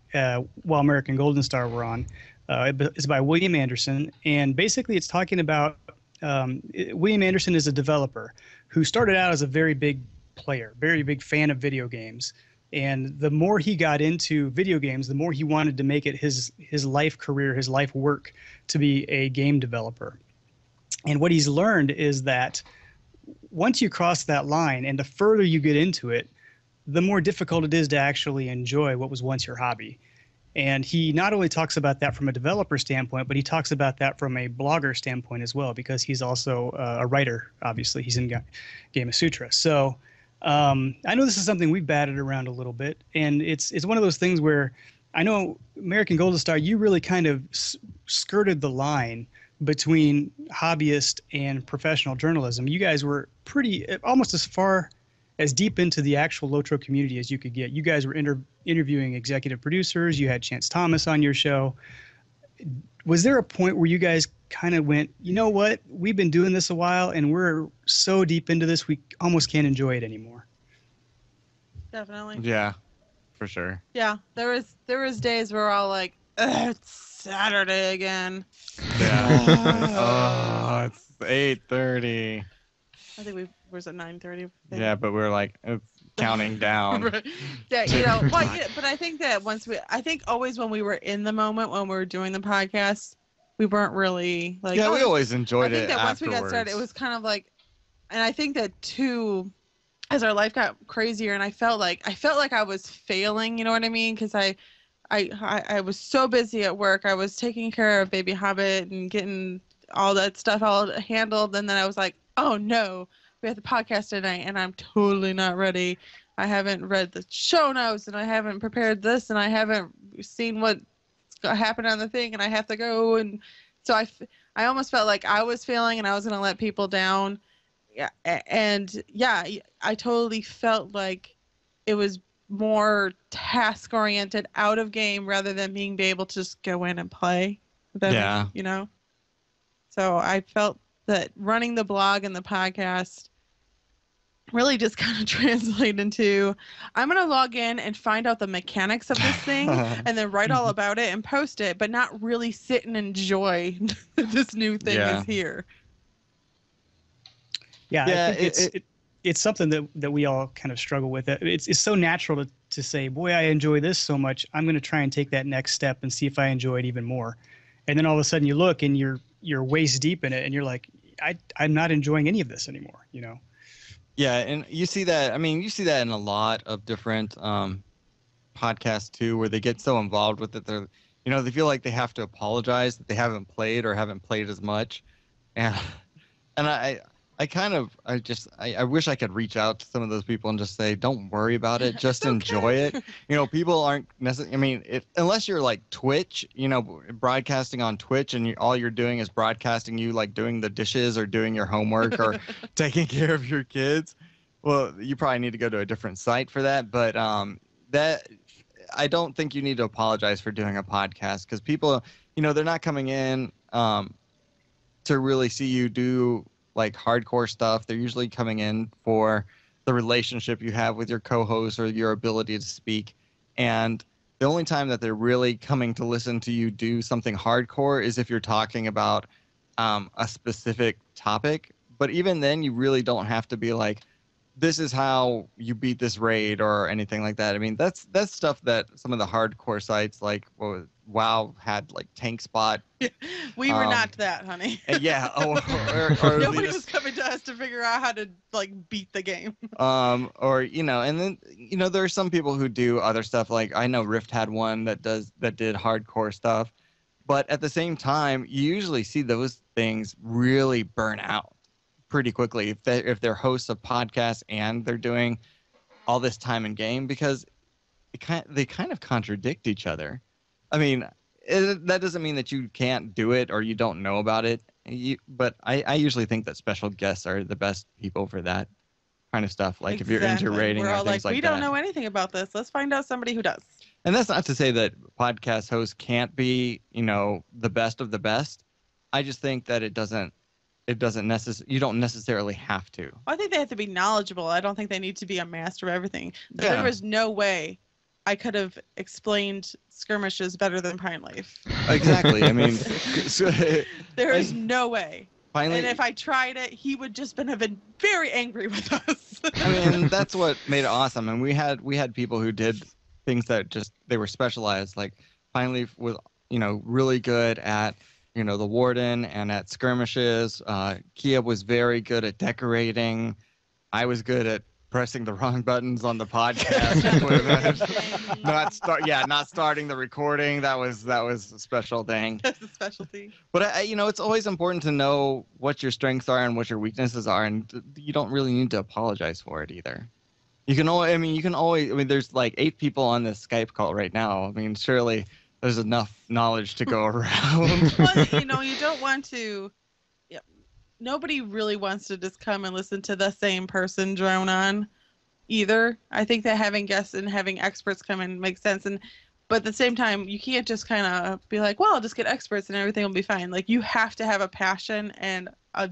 while American Golden Star were on. It's by William Anderson, and basically it's talking about William Anderson is a developer who started out as a very big player, very big fan of video games. And the more he got into video games, the more he wanted to make it his life career, his life work to be a game developer. And what he's learned is that once you cross that line and the further you get into it, the more difficult it is to actually enjoy what was once your hobby. And he not only talks about that from a developer standpoint, but he talks about that from a blogger standpoint as well, because he's also a writer, obviously. He's in Gamasutra. So I know this is something we've batted around a little bit, and it's one of those things where I know American Golden Star, you really kind of skirted the line between hobbyist and professional journalism. You guys were pretty almost as far as deep into the actual LOTRO community as you could get. You guys were interviewing executive producers. You had Chance Thomas on your show. Was there a point where you guys kind of went, you know what, we've been doing this a while and we're so deep into this we almost can't enjoy it anymore? Definitely. Yeah, for sure. Yeah, there was days where we're all like, it's Saturday again. Yeah. Oh, it's 8:30. I think we was at 9:30. Yeah, but we're like, it's counting down. Right. Yeah, but I think that I think always when we were in the moment when we were doing the podcast, we weren't really like. Yeah, we always enjoyed it. I think that once we got afterwards. started, it was kind of like, and I think that too, as our life got crazier, and I felt like I was failing. You know what I mean? Because I was so busy at work. I was taking care of baby Hobbit and getting all that stuff all handled, and then I was like, oh no, we have the podcast tonight, and I'm totally not ready. I haven't read the show notes, and I haven't prepared this, and I haven't seen what happened on the thing, and I have to go. And so I almost felt like I was failing, and I was going to let people down. Yeah, and yeah, I totally felt like it was more task oriented out of game rather than being able to just go in and play. Yeah. You know? So I felt that running the blog and the podcast really just kind of translate into, I'm going to log in and find out the mechanics of this thing and then write all about it and post it, but not really sit and enjoy that this new thing is here. Yeah, I think it's something that we all kind of struggle with. It's so natural to say, boy, I enjoy this so much. I'm going to try and take that next step and see if I enjoy it even more. And then all of a sudden you look and you're waist deep in it and you're like, I'm not enjoying any of this anymore, you know? Yeah, and you see that. I mean, you see that in a lot of different podcasts too, where they get so involved with it, they feel like they have to apologize that they haven't played or haven't played as much, and I wish I could reach out to some of those people and just say, don't worry about it, just enjoy it. People aren't necessarily. I mean, unless you're like Twitch, broadcasting on Twitch, and all you're doing is broadcasting you like doing the dishes or doing your homework or taking care of your kids. Well, you probably need to go to a different site for that. But that I don't think you need to apologize for doing a podcast, because people, they're not coming in to really see you do like hardcore stuff. They're usually coming in for the relationship you have with your co-host or your ability to speak. And the only time that they're really coming to listen to you do something hardcore is if you're talking about a specific topic. But even then, you really don't have to be like, this is how you beat this raid or anything like that. I mean, that's stuff that some of the hardcore sites like WoW had, like Tank Spot. We were not that, honey. Yeah. Or nobody was coming to us to figure out how to like beat the game. And then there are some people who do other stuff. Like I know Rift had one that did hardcore stuff, but at the same time, you usually see those things really burn out pretty quickly if they're hosts of podcasts and they're doing all this time in game, because they kind of contradict each other. I mean, that doesn't mean that you can't do it or you don't know about it. But I usually think that special guests are the best people for that kind of stuff. Like if you're into rating We're or all things like that. We don't know anything about this. Let's find out somebody who does. And that's not to say that podcast hosts can't be, the best of the best. I just think that you don't necessarily have to. I think they have to be knowledgeable. I don't think they need to be a master of everything. Yeah. There was no way I could have explained skirmishes better than Pine Leaf. Exactly. I mean, there is no way. Finally, and if I tried it, he would just have been very angry with us. I mean, that's what made it awesome. And we had people who did things that they were specialized. Like Pine Leaf was, really good at, the Warden and at skirmishes. Kia was very good at decorating. I was good at pressing the wrong buttons on the podcast equipment. not starting the recording. That was a special thing. That's a specialty. But it's always important to know what your strengths are and what your weaknesses are, and you don't really need to apologize for it either. You can only, I mean, you can always, I mean, there's like 8 people on this Skype call right now. I mean, surely there's enough knowledge to go around. Well, you don't want to. Yeah, nobody really wants to just come and listen to the same person drone on either. I think that having guests and having experts come in makes sense. But at the same time, you can't just kind of be like, well, I'll just get experts and everything will be fine. Like, you have to have a passion and a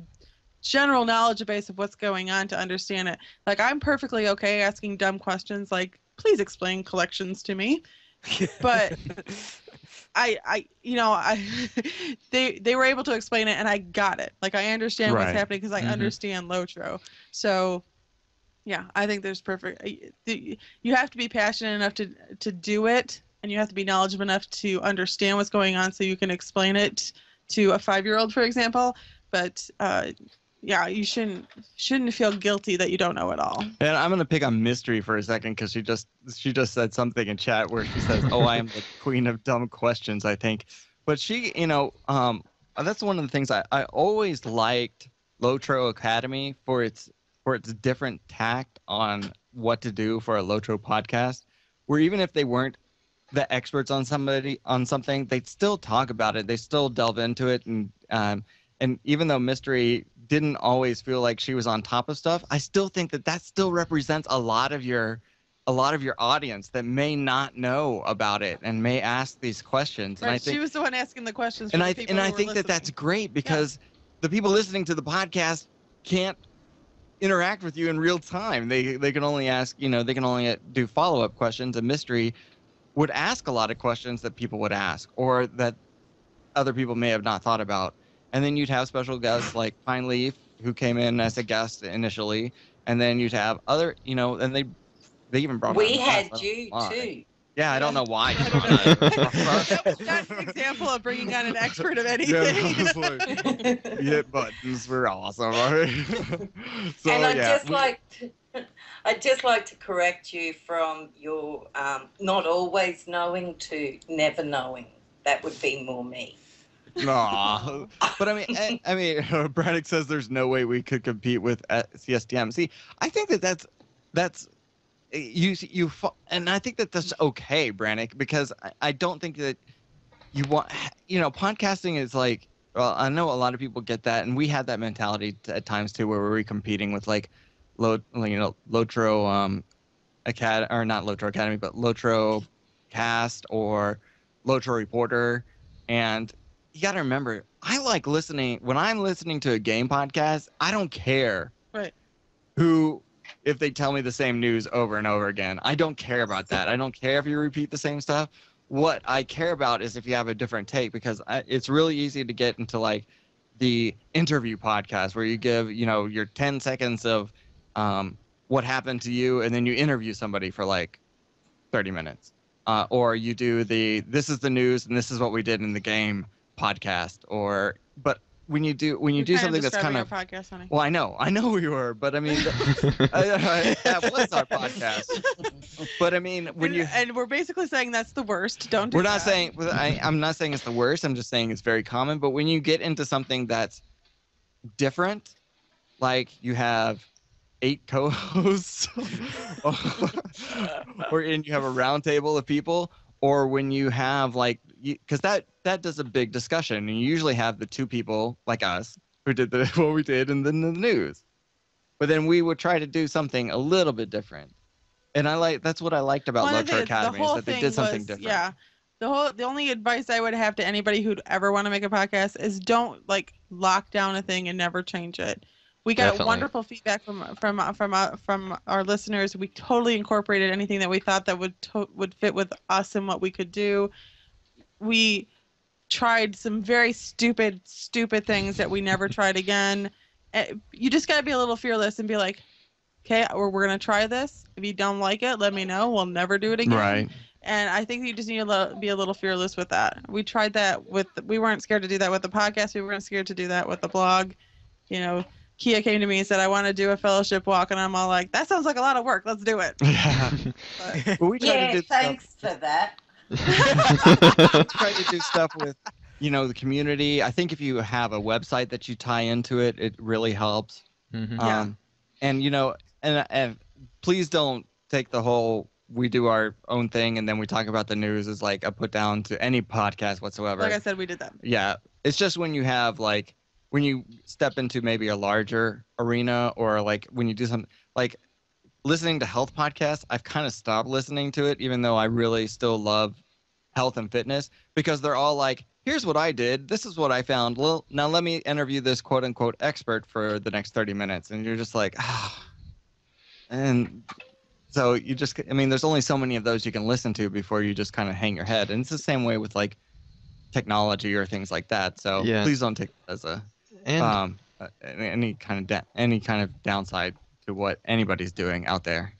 general knowledge base of what's going on to understand it. Like, I'm perfectly okay asking dumb questions like, please explain collections to me. But they were able to explain it and I got it. Like, I understand what's happening because I understand LOTRO. So yeah, I think there's perfect. You have to be passionate enough to do it, and you have to be knowledgeable enough to understand what's going on so you can explain it to a 5-year-old, for example. But yeah, you shouldn't feel guilty that you don't know it all. And I'm gonna pick on Mystery for a second because she just said something in chat where she says, "Oh, I am the queen of dumb questions," I think. But she, that's one of the things I always liked LOTRO Academy for its different tact on what to do for a LOTRO podcast, where even if they weren't the experts on something, they'd still talk about it. They still delve into it, and even though Mystery didn't always feel like she was on top of stuff, I still think that still represents a lot of your audience that may not know about it and may ask these questions. Right, and I think she was the one asking the questions. And I think that that's great because the people listening to the podcast can't interact with you in real time. They can only ask, they can only do follow-up questions. And Mystery would ask a lot of questions that people would ask or that other people may have not thought about. And then you'd have special guests like Pine Leaf, who came in as a guest initially, and then you'd have other, and they even brought. We had you too. Yeah, I don't know why. That's an example of bringing on an expert of anything. Yeah, you hit buttons. We're awesome. So, and I'd just like to correct you from your not always knowing to never knowing. That would be more me. Nah, but I mean, Braddock says there's no way we could compete with CSTM. See, I think that's you, and I think that's okay, Brannick, because I don't think that you want, podcasting is like, well, I know a lot of people get that, and we had that mentality at times too, where we were competing with like, LOTRO Academy, or not LOTRO Academy, but LOTRO Cast or LOTRO Reporter, and you got to remember, I like listening when I'm listening to a game podcast. I don't care if they tell me the same news over and over again. I don't care about that. I don't care if you repeat the same stuff. What I care about is if you have a different take, because it's really easy to get into like the interview podcast where you give, your 10 seconds of what happened to you, and then you interview somebody for like 30 minutes. Or you do this is the news and this is what we did in the game podcast. But when you do something that's kind of podcast, honey. Well, I know we were, but I mean, that was our podcast. But I mean, and we're basically saying that's the worst. Don't do we're not saying I'm not saying it's the worst. I'm just saying it's very common. But when you get into something that's different, like you have 8 co-hosts, or you have a round table of people, or when you have because that does a big discussion, and you usually have the 2 people like us who did what we did and then the news, but then we would try to do something a little bit different, and that's what I liked about LOTRO Academy, is that they did something different. Yeah, the only advice I would have to anybody who'd ever want to make a podcast is don't lock down a thing and never change it. We got wonderful feedback from our listeners. We totally incorporated anything that we thought that would fit with us and what we could do. We tried some very stupid things that we never tried again. You just got to be a little fearless and be like, okay, we're going to try this. If you don't like it, let me know. We'll never do it again. Right. And I think you just need to be a little fearless with that. We tried that we weren't scared to do that with the podcast. We weren't scared to do that with the blog. Kia came to me and said, I want to do a fellowship walk. And I'm all like, that sounds like a lot of work. Let's do it. Yeah. But we tried to do thanks for that. Try to do stuff with, the community. I think if you have a website that you tie into it, it really helps. Mm-hmm. Yeah. And, and please don't take the whole we do our own thing and then we talk about the news as like a put down to any podcast whatsoever. Like I said, we did that. Yeah, it's just when you have like when you step into maybe a larger arena or like when you do something like listening to health podcasts. I've kind of stopped listening to it, even though I really still love health and fitness, because they're all like, here's what I did. This is what I found. Well, now let me interview this quote unquote expert for the next 30 minutes. And you're just like, ah. And so you just, I mean, there's only so many of those you can listen to before you just kind of hang your head. And it's the same way with like technology or things like that. So please don't take it as a, any kind of downside to what anybody's doing out there.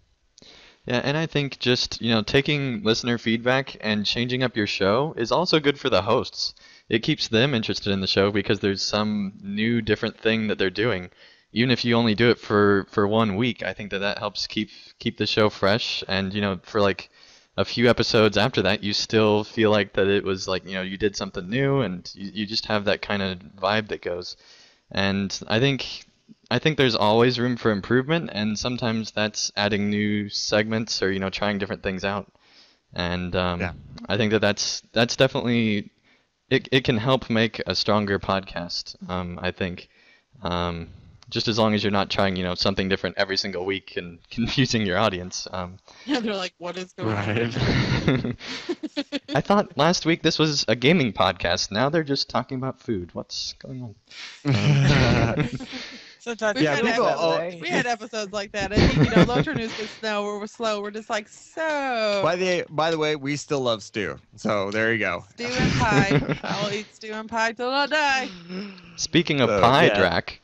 Yeah, and I think just, taking listener feedback and changing up your show is also good for the hosts. It keeps them interested in the show because there's some new, different thing that they're doing. Even if you only do it for 1 week, I think that helps keep the show fresh. And, for like a few episodes after that, you still feel like that it was like, you did something new, and you just have that kind of vibe that goes. And I think there's always room for improvement, and sometimes that's adding new segments or trying different things out. And I think that's definitely it can help make a stronger podcast. I think just as long as you're not trying something different every single week and confusing your audience. Yeah, they're like, what is going on? I thought last week this was a gaming podcast. Now they're just talking about food. What's going on? Sometimes we had episodes like that. And LOTRO news gets slow. We're just like, so. By the way, we still love stew. So there you go. Stew and pie. I'll eat stew and pie till I die. Speaking of pie, Drac.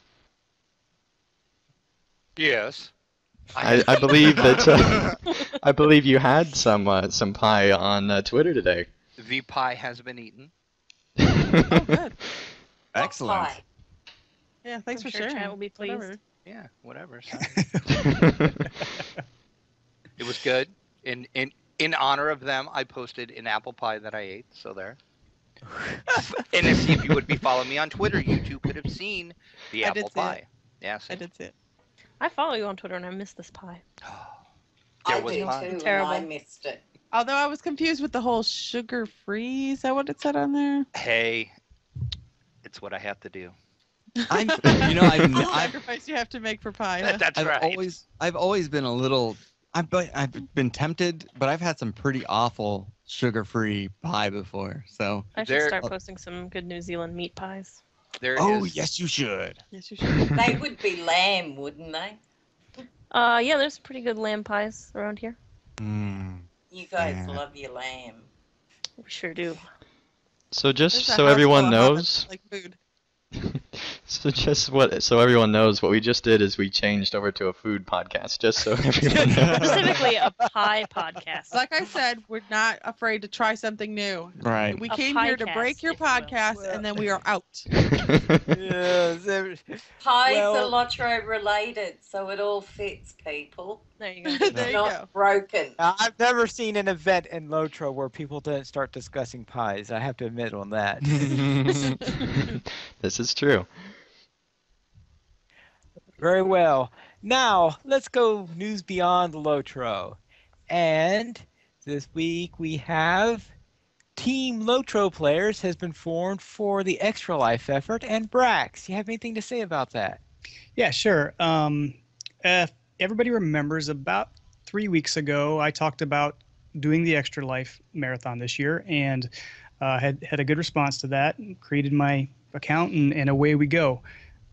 Yes. I believe that I believe you had some pie on Twitter today. The pie has been eaten. Oh, good. Excellent. Pie. Yeah, thanks for sharing. Chat will be pleased. Whatever. Yeah, whatever. It was good. In honor of them, I posted an apple pie that I ate. So there. And if you would be following me on Twitter, you too could have seen the apple pie. Yes, I did see it. I follow you on Twitter and I missed this pie. I was do pie. too, Terrible. and I missed it. Although I was confused with the whole sugar-free. Is that what it said on there? Hey, it's what I have to do. I've Sacrifice you have to make for pie. Huh? That's right. I've always been a little. I've been tempted, but I've had some pretty awful sugar-free pie before. So I should start posting some good New Zealand meat pies. Yes, you should. Yes, you should. They would be lamb, wouldn't they? Yeah, there's pretty good lamb pies around here. You guys love your lamb. We sure do. So just There's a so house everyone full of knows, hobbits, like food. so everyone knows, what we just did is we changed over to a food podcast, just so everyone knows. Specifically a pie podcast. Like I said, we're not afraid to try something new. Right. We A came here to piecast, break your if you will. podcast, and then we are out. Yes. Pies Well- are LOTRO related, so it all fits, people. There you go. There you Not go. broken. I've never seen an event in LOTRO where people didn't start discussing pies. I have to admit on that. This is true. Very well. Now, let's go news beyond LOTRO. And this week we have Team LOTRO Players has been formed for the Extra Life effort. And Brax, you have anything to say about that? Yeah, sure. Everybody remembers about 3 weeks ago, I talked about doing the Extra Life Marathon this year, and had a good response to that, created my account, and away we go.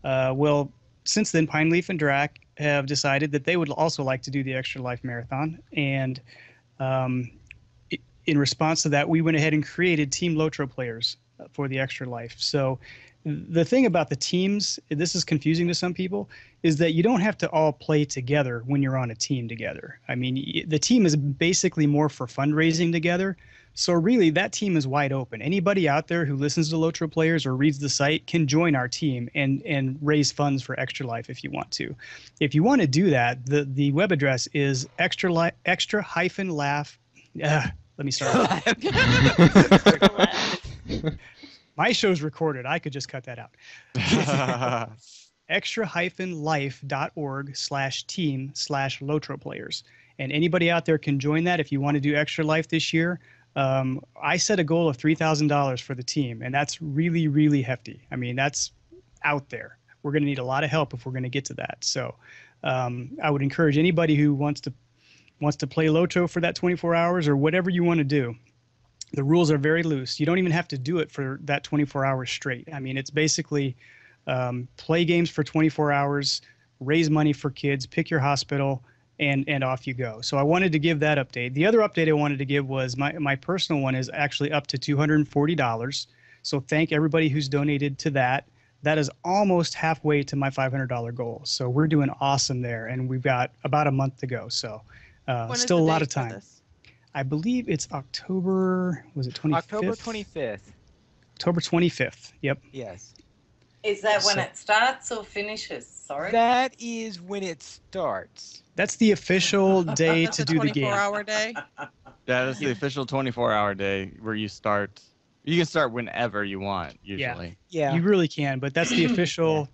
Well, since then, Pine Leaf and Drac have decided that they would also like to do the Extra Life Marathon, and in response to that, we went ahead and created Team LOTRO Players for the Extra Life. So the thing about the teams, this is confusing to some people, is that you don't have to all play together when you're on a team together. I mean, the team is basically more for fundraising together. So really, that team is wide open. Anybody out there who listens to LOTRO Players or reads the site can join our team and raise funds for Extra Life if you want to. If you want to do that, the web address is extra-laugh. Let me start. My show's recorded. I could just cut that out. extra-life.org/team/LOTRO players. And anybody out there can join that if you want to do Extra Life this year. I set a goal of $3,000 for the team, and that's really, really hefty. I mean, that's out there. We're going to need a lot of help if we're going to get to that. So I would encourage anybody who wants to play LOTRO for that 24 hours or whatever you want to do. The rules are very loose. You don't even have to do it for that 24 hours straight. I mean, it's basically play games for 24 hours, raise money for kids, pick your hospital, and off you go. So I wanted to give that update. The other update I wanted to give was my personal one is actually up to $240. So thank everybody who's donated to that. That is almost halfway to my $500 goal. So we're doing awesome there, and we've got about a month to go. So still a lot of time. I believe it's October, was it 25th? October 25th. October 25th. Yep. Yes. Is that when it starts or finishes? Sorry. That is when it starts. That's the official day That's to a do the game. 24-hour day. Yeah, that's the official 24-hour day where you start. You can start whenever you want, usually. Yeah. You really can, but that's the official.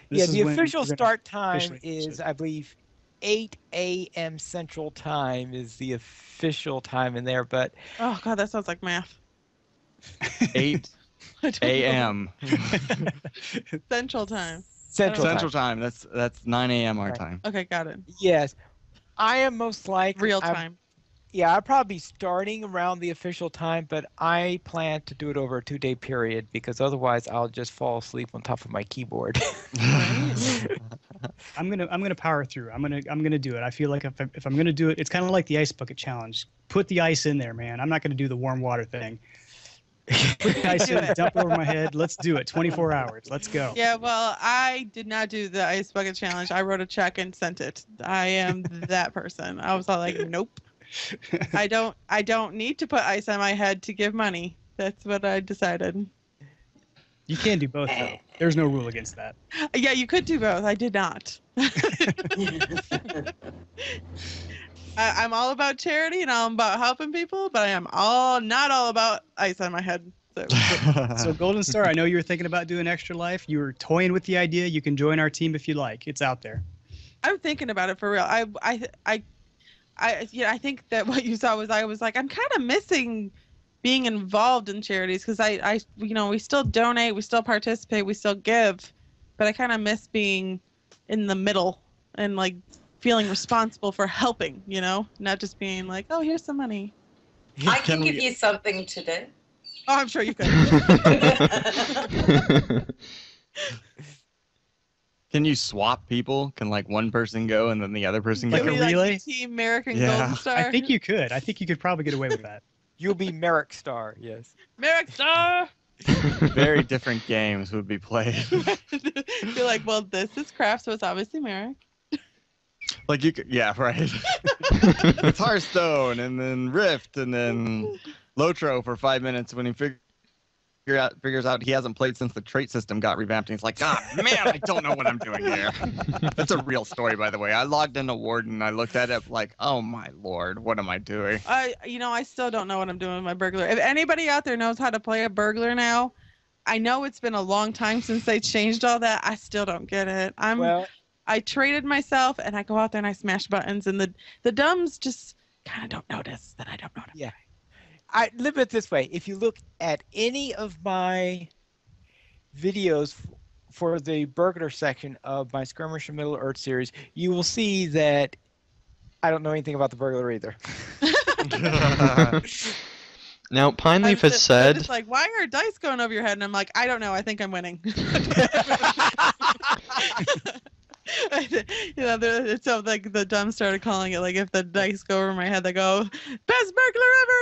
Yeah, this the is when official we're gonna start time officially finish is, it. I believe, 8 a.m. Central Time is the official time in there, but Oh God, that sounds like math. 8 a.m. Central Time. Central Central Time. Time. That's 9 a.m. our Right. time. Okay, got it. Yes. I am most likely Real time. Yeah, I'll probably be starting around the official time, but I plan to do it over a 2-day period because otherwise I'll just fall asleep on top of my keyboard. I'm gonna power through. I'm gonna do it. I feel like if I'm gonna do it, it's kind of like the ice bucket challenge. Put the ice in there, man. I'm not gonna do the warm water thing. Put the ice in, dump it over my head. Let's do it. 24 hours. Let's go. Yeah, well, I did not do the ice bucket challenge. I wrote a check and sent it. I am that person. I was all like, nope. I don't need to put ice on my head to give money. That's what I decided. You can do both though. There's no rule against that. Yeah, you could do both. I did not. I'm all about charity and I'm about helping people, but I am not all about ice on my head. So Golden Star, I know you were thinking about doing Extra Life. You were toying with the idea. You can join our team if you like. It's out there. I'm thinking about it for real. I think that what you saw was I was like, I'm kind of missing being involved in charities because we still donate, we still participate, we still give, but I kind of miss being in the middle and like feeling responsible for helping, not just being like, oh, here's some money. I can give you something to do. Oh, I'm sure you could. Can you swap people? Can like one person go and then the other person Like go? a relay? Like Team American Yeah. Golden Star. I think you could. I think you could probably get away with that. You'll be Merrick Star, yes. Merrick Star. Very different games would be played. Be like, well, this is craft, so it's obviously Merrick. Like you could, yeah, right. It's Hearthstone and then Rift and then LOTRO for 5 minutes when he figures out he hasn't played since the trait system got revamped. And he's like, God, man, I don't know what I'm doing here. That's a real story, by the way. I logged into Warden. I looked at it like, oh my Lord, what am I doing? I still don't know what I'm doing with my burglar. If anybody out there knows how to play a burglar now, I know it's been a long time since they changed all that. I still don't get it. I traded myself and I go out there and I smash buttons and the dumbs just kind of don't notice that I don't know. Yeah. I live it this way. If you look at any of my videos for the burglar section of my Skirmish in Middle Earth series, you will see that I don't know anything about the burglar either. Now, Pineleaf has It's said, like, why are dice going over your head? And I'm like, I don't know. I think I'm winning. So like the dumb started calling it like if the dice go over my head, they go, best burglar ever.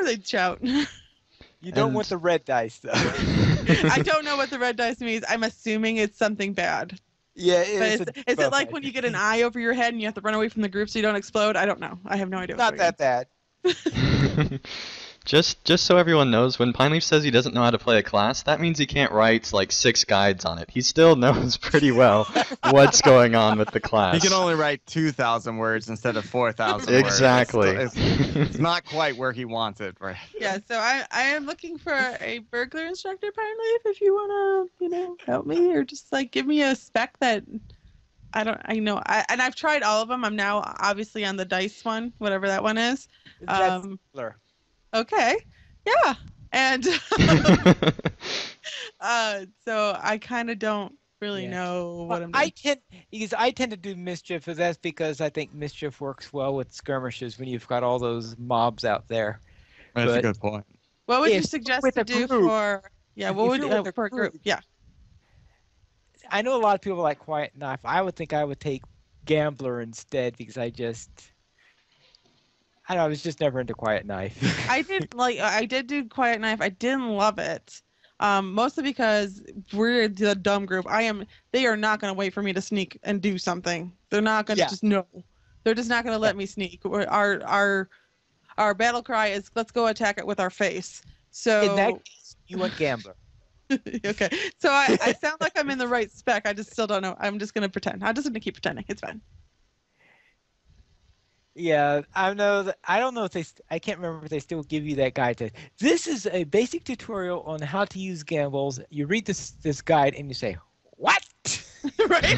They shout. You don't want the red dice, though. I don't know what the red dice means. I'm assuming it's something bad. Yeah, Is it like when you get an eye over your head and you have to run away from the group so you don't explode? I don't know. I have no idea. Not that bad. Just so everyone knows, when Pineleaf says he doesn't know how to play a class, that means he can't write like 6 guides on it. He still knows pretty well what's going on with the class. He can only write 2,000 words instead of 4,000 words. Exactly. It's not quite where he wants it. Right? Yeah, so I am looking for a burglar instructor, Pineleaf, if you want to, help me, or just like give me a spec that and I've tried all of them. I'm now obviously on the dice one, whatever that one is. That's similar. Okay. Yeah. And so I kind of don't really know what I'm doing. I tend to do mischief, but that's because I think mischief works well with skirmishes when you've got all those mobs out there. That's a good point. What would you suggest to do for? Yeah. What would for a group? Yeah. I know a lot of people like Quiet Knife. I would think I would take Gambler instead because I don't know, I was just never into Quiet Knife. I did do Quiet Knife. I didn't love it. Mostly because we're the dumb group. They are not going to wait for me to sneak and do something. They're not going to just know. They're just not going to let me sneak. Our battle cry is let's go attack it with our face. So in that case, you want Gambler. Okay. So I sound like I'm in the right spec. I just still don't know. I'm just going to pretend. I'm just going to keep pretending. It's fine. Yeah, I know that. I don't know if I can't remember if they still give you that guide. This is a basic tutorial on how to use gambles. You read this guide and you say, "What?" Right?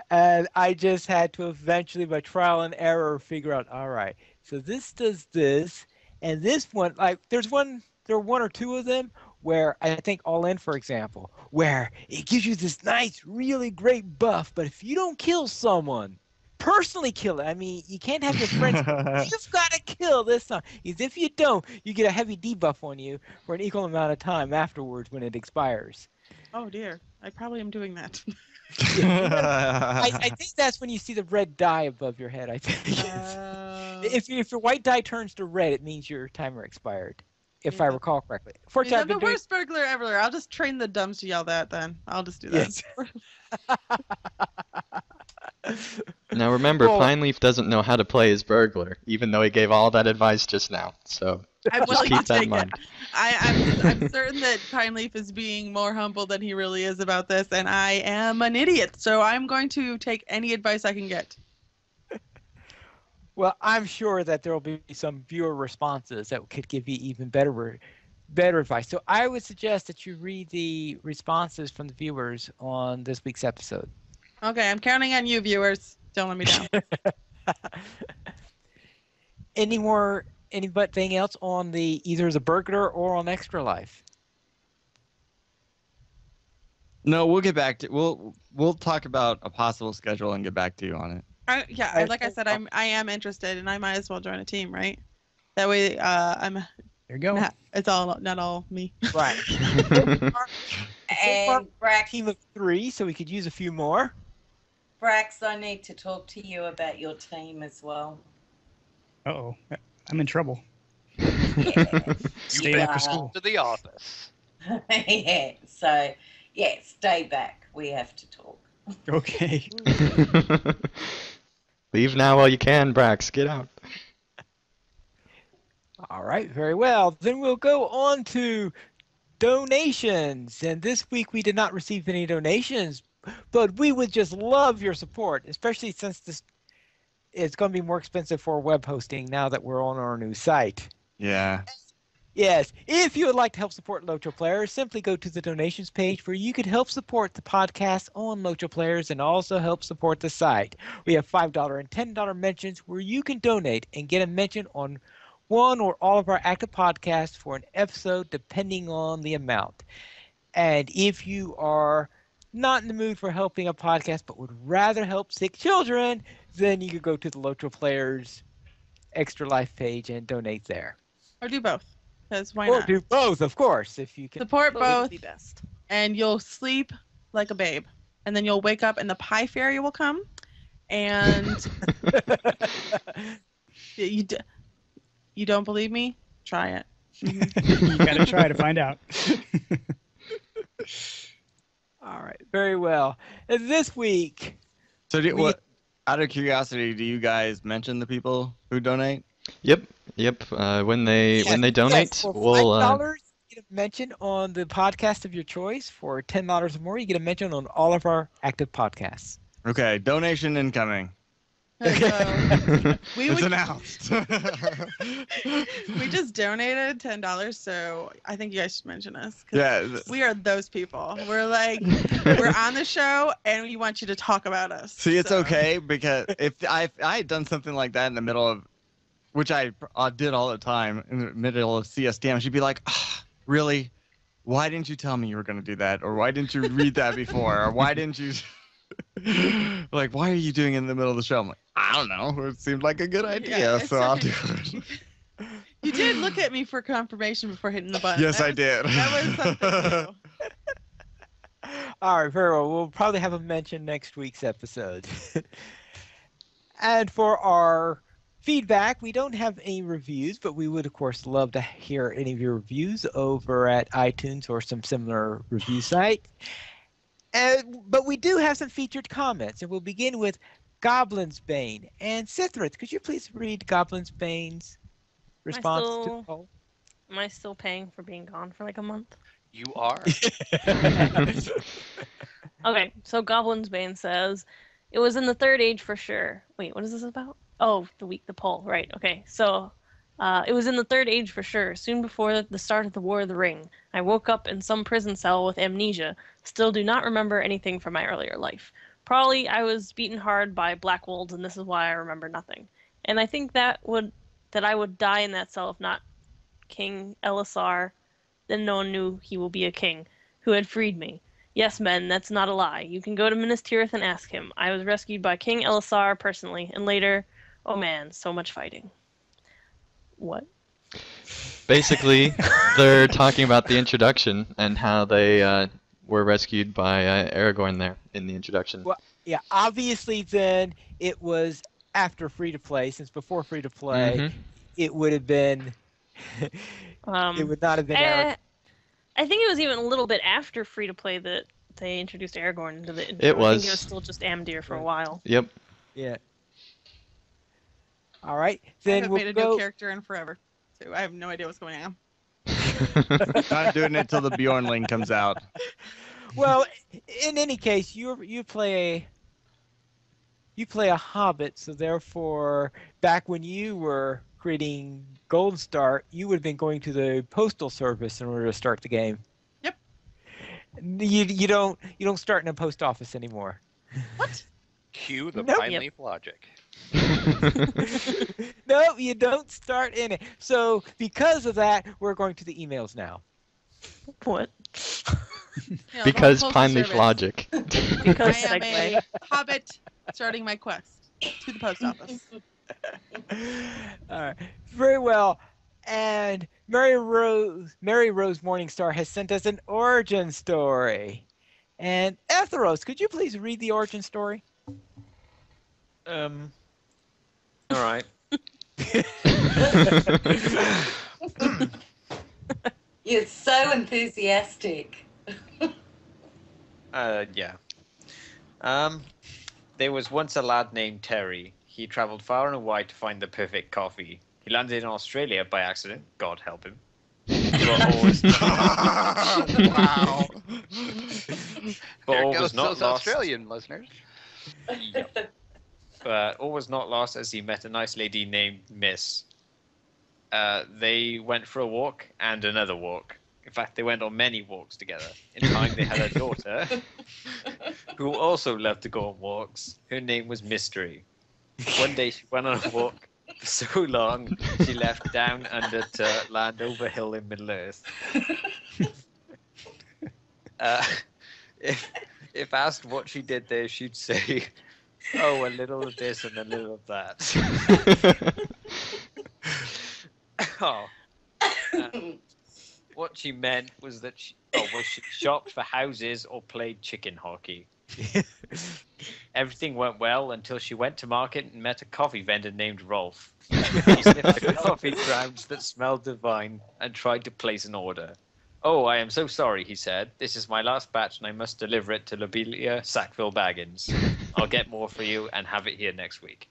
And I just had to eventually, by trial and error, figure out. All right, so this does this, and this one, like there are one or two of them where I think All In, for example, where it gives you this nice, really great buff, but if you don't kill someone, personally kill it. I mean, you can't have your friends. You've got to kill this one. Because if you don't, you get a heavy debuff on you for an equal amount of time afterwards when it expires. Oh dear, I probably am doing that. I think that's when you see the red die above your head. I think if your white die turns to red, it means your timer expired. If I recall correctly. I'm the worst burglar ever. I'll just train the dumbs to yell that then. I'll just do that. Yes. Now remember, Pineleaf doesn't know how to play as burglar, even though he gave all that advice just now. So just keep that in mind. I'm certain that Pineleaf is being more humble than he really is about this, and I am an idiot. So I'm going to take any advice I can get. Well, I'm sure that there will be some viewer responses that could give you even better advice. So I would suggest that you read the responses from the viewers on this week's episode. Okay, I'm counting on you, viewers. Don't let me down. Anything else on either the burglar or on Extra Life? No, we'll get back to we'll talk about a possible schedule and get back to you on it. Like I said, I am interested, and I might as well join a team, right? That way, There you go. It's not all me. Right. And Brax, team of 3, so we could use a few more. Brax, I need to talk to you about your team as well. Uh-oh. I'm in trouble. Yeah. Stay after school. To the office. Yeah. So, yeah, stay back. We have to talk. Okay. Leave now while you can, Brax. Get out. All right, very well. Then we'll go on to donations. And this week we did not receive any donations, but we would just love your support, especially since it's going to be more expensive for web hosting now that we're on our new site. Yeah. Yes, if you would like to help support LOTRO Players, simply go to the donations page where you could help support the podcast on LOTRO Players and also help support the site. We have $5 and $10 mentions where you can donate and get a mention on one or all of our active podcasts for an episode depending on the amount. And if you are not in the mood for helping a podcast but would rather help sick children, then you could go to the LOTRO Players Extra Life page and donate there. Or do both. Because why Or not? do both, of course, if you can. Support both, Would be best. and you'll sleep like a babe. And then you'll wake up and the pie fairy will come. And you don't believe me? Try it. You gotta try to find out. All right, very well. And this week, Out of curiosity, do you guys mention the people who donate? Yep. When they donate, for we'll $5, you get a mention on the podcast of your choice. For $10 or more, you get a mention on all of our active podcasts. Okay, donation incoming. It's announced. We just donated $10, so I think you guys should mention us. Yeah. We are those people. We're like, we're on the show, and we want you to talk about us. See, it's so. okay because if I had done something like that in the middle of, which I did all the time in the middle of CSTM, she'd be like, "Really? Why didn't you tell me you were going to do that? Or why didn't you read that before? Or why didn't you?" Like, why are you doing it in the middle of the show? I'm like, I don't know. It seemed like a good idea, so I'll do it. You did look at me for confirmation before hitting the button. Yes, I did. That was something new. All right, very well. We'll probably have a mention next week's episode. And for our feedback, we don't have any reviews, but we would, of course, love to hear any of your reviews over at iTunes or some similar review site. But we do have some featured comments, and we'll begin with Goblin's Bane. And Sithrith, could you please read Goblin's Bane's response to the poll? Am I still paying for being gone for like a month? You are. Okay, so Goblin's Bane says, it was in the Third Age for sure. Wait, what is this about? Oh, the poll, right. Okay, so it was in the Third Age for sure, soon before the start of the War of the Ring. I woke up in some prison cell with amnesia, still do not remember anything from my earlier life. Probably I was beaten hard by black wolves, and this is why I remember nothing. And I think that I would die in that cell if not King Elisar. Then no one knew he will be a king, who had freed me. Yes, men, that's not a lie. You can go to Minas Tirith and ask him. I was rescued by King Elisar personally, and later, oh man, so much fighting. What? Basically, they're talking about the introduction and how they were rescued by Aragorn there in the introduction. Well, yeah, obviously then it was after free-to-play, since before free-to-play, it would have been... it would not have been Aragorn. I think it was even a little bit after free-to-play that they introduced Aragorn into the intro. It was. I think it was still just Amdir for a while. Yep. Yeah. All right, I then haven't we'll made a go... new character in forever, so I have no idea what's going on. Not doing it till the Bjornling comes out. Well, in any case, you play a Hobbit, so therefore, back when you were creating Golden Star, you would have been going to the postal service in order to start the game. Yep. You don't start in a post office anymore. What? Cue the Nope. pine leaf logic. No, you don't start in it. So because of that, we're going to the emails now. What? Yeah, Because Postal Pine Leaf Service. logic. Because I am segue. a Hobbit starting my quest to the post office. All right. Very well. And Mary Rose Morningstar has sent us an origin story. And Etheros, could you please read the origin story? All right. You're so enthusiastic. Yeah. There was once a lad named Terry. He traveled far and wide to find the perfect coffee. He landed in Australia by accident. God help him. But always, Wow. but There all goes was not those lost. Australian listeners. Yep. But all was not lost as he met a nice lady named Miss. They went for a walk and another walk. In fact, they went on many walks together. In time, they had a daughter who also loved to go on walks. Her name was Mystery. One day, she went on a walk for so long, she left down under to land over hill in Middle-earth. If asked what she did there, she'd say, "Oh, a little of this and a little of that." Oh. What she meant was that she shopped for houses or played chicken hockey. Everything went well until she went to market and met a coffee vendor named Rolf. He sniffed the coffee grounds that smelled divine and tried to place an order. "Oh, I am so sorry," he said. "This is my last batch, and I must deliver it to Lobelia Sackville Baggins. I'll get more for you and have it here next week."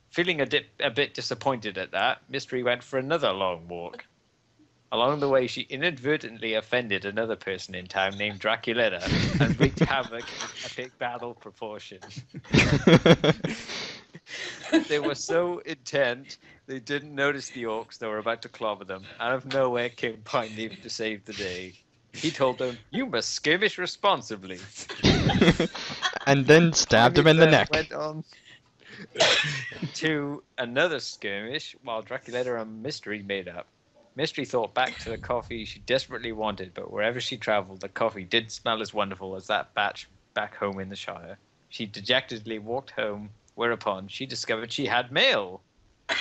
Feeling a bit disappointed at that, Mystery went for another long walk. Along the way, she inadvertently offended another person in town named Draculetta and wreaked havoc in epic battle proportion. They were so intent, they didn't notice the orcs that were about to clobber them. Out of nowhere came Pineleaf to save the day. He told them, "You must skirmish responsibly." And then stabbed him in the neck. Went on to another skirmish while Draculetta and Mystery made up. Mystery thought back to the coffee she desperately wanted, but wherever she traveled, the coffee did smell as wonderful as that batch back home in the Shire. She dejectedly walked home, whereupon she discovered she had mail.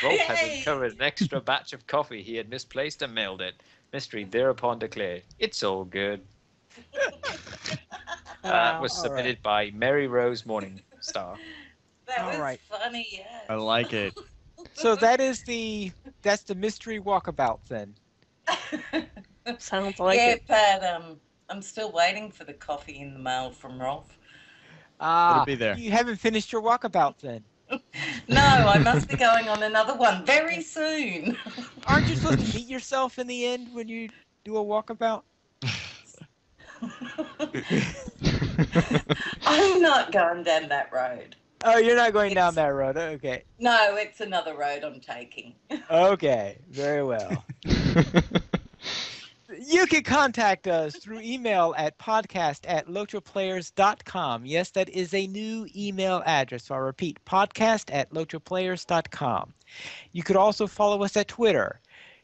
Rolf had uncovered an extra batch of coffee he had misplaced and mailed it. Mystery thereupon declared, "It's all good." That was submitted by Mary Rose Morningstar. That was Alright. funny, yes. I like it. So that's the mystery walkabout then. Sounds like yeah, it. but I'm still waiting for the coffee in the mail from Rolf. Ah, It'll be there. you haven't finished your walkabout then. No, I must be going on another one very soon. Aren't you supposed to meet yourself in the end when you do a walkabout? I'm not going down that road. Oh, you're not going down that road. Okay. No, it's another road I'm taking. Okay. Very well. You can contact us through email at podcast@lotroplayers.com. Yes, that is a new email address. So I'll repeat, podcast@lotroplayers.com. You could also follow us at Twitter,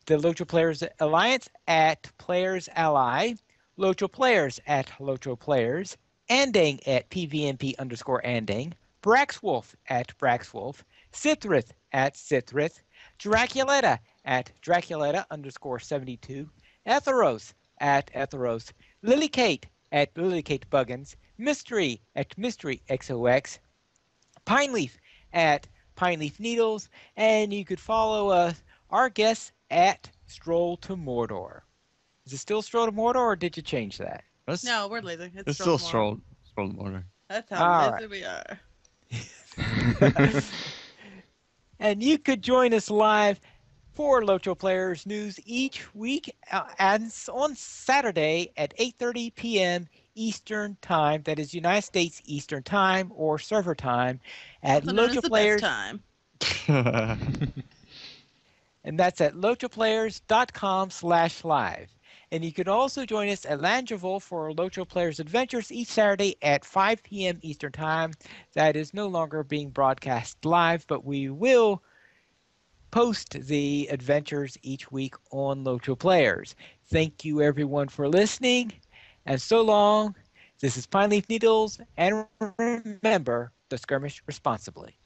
the Lotro Players Alliance at Players Ally, Lotro Players at Lotro Players, Andang at PVMP_Andang, Braxwolf at Braxwolf, Sithrith at Sithrith, Draculetta at Draculetta_72, Etheros at Etheros, Lily Kate at Lily Kate Buggins, Mystery at Mystery XOX, Pineleaf at Pineleaf Needles, and you could follow our guests at Stroll to Mordor. Is it still Stroll to Mordor, or did you change that? No, we're lazy. It's still stroll order. That's how All lazy we are. And you could join us live for Lotro Players News each week and on Saturday at 8:30 p.m. Eastern Time. That is United States Eastern Time or server time at Also known as Lotro the Players. best time. And that's at lotroplayers.com/live. And you can also join us at Langeville for Lotro Players Adventures each Saturday at 5 p.m. Eastern Time. That is no longer being broadcast live, but we will post the adventures each week on Lotro Players. Thank you, everyone, for listening. And so long. This is Pineleaf Needles. And remember to skirmish responsibly.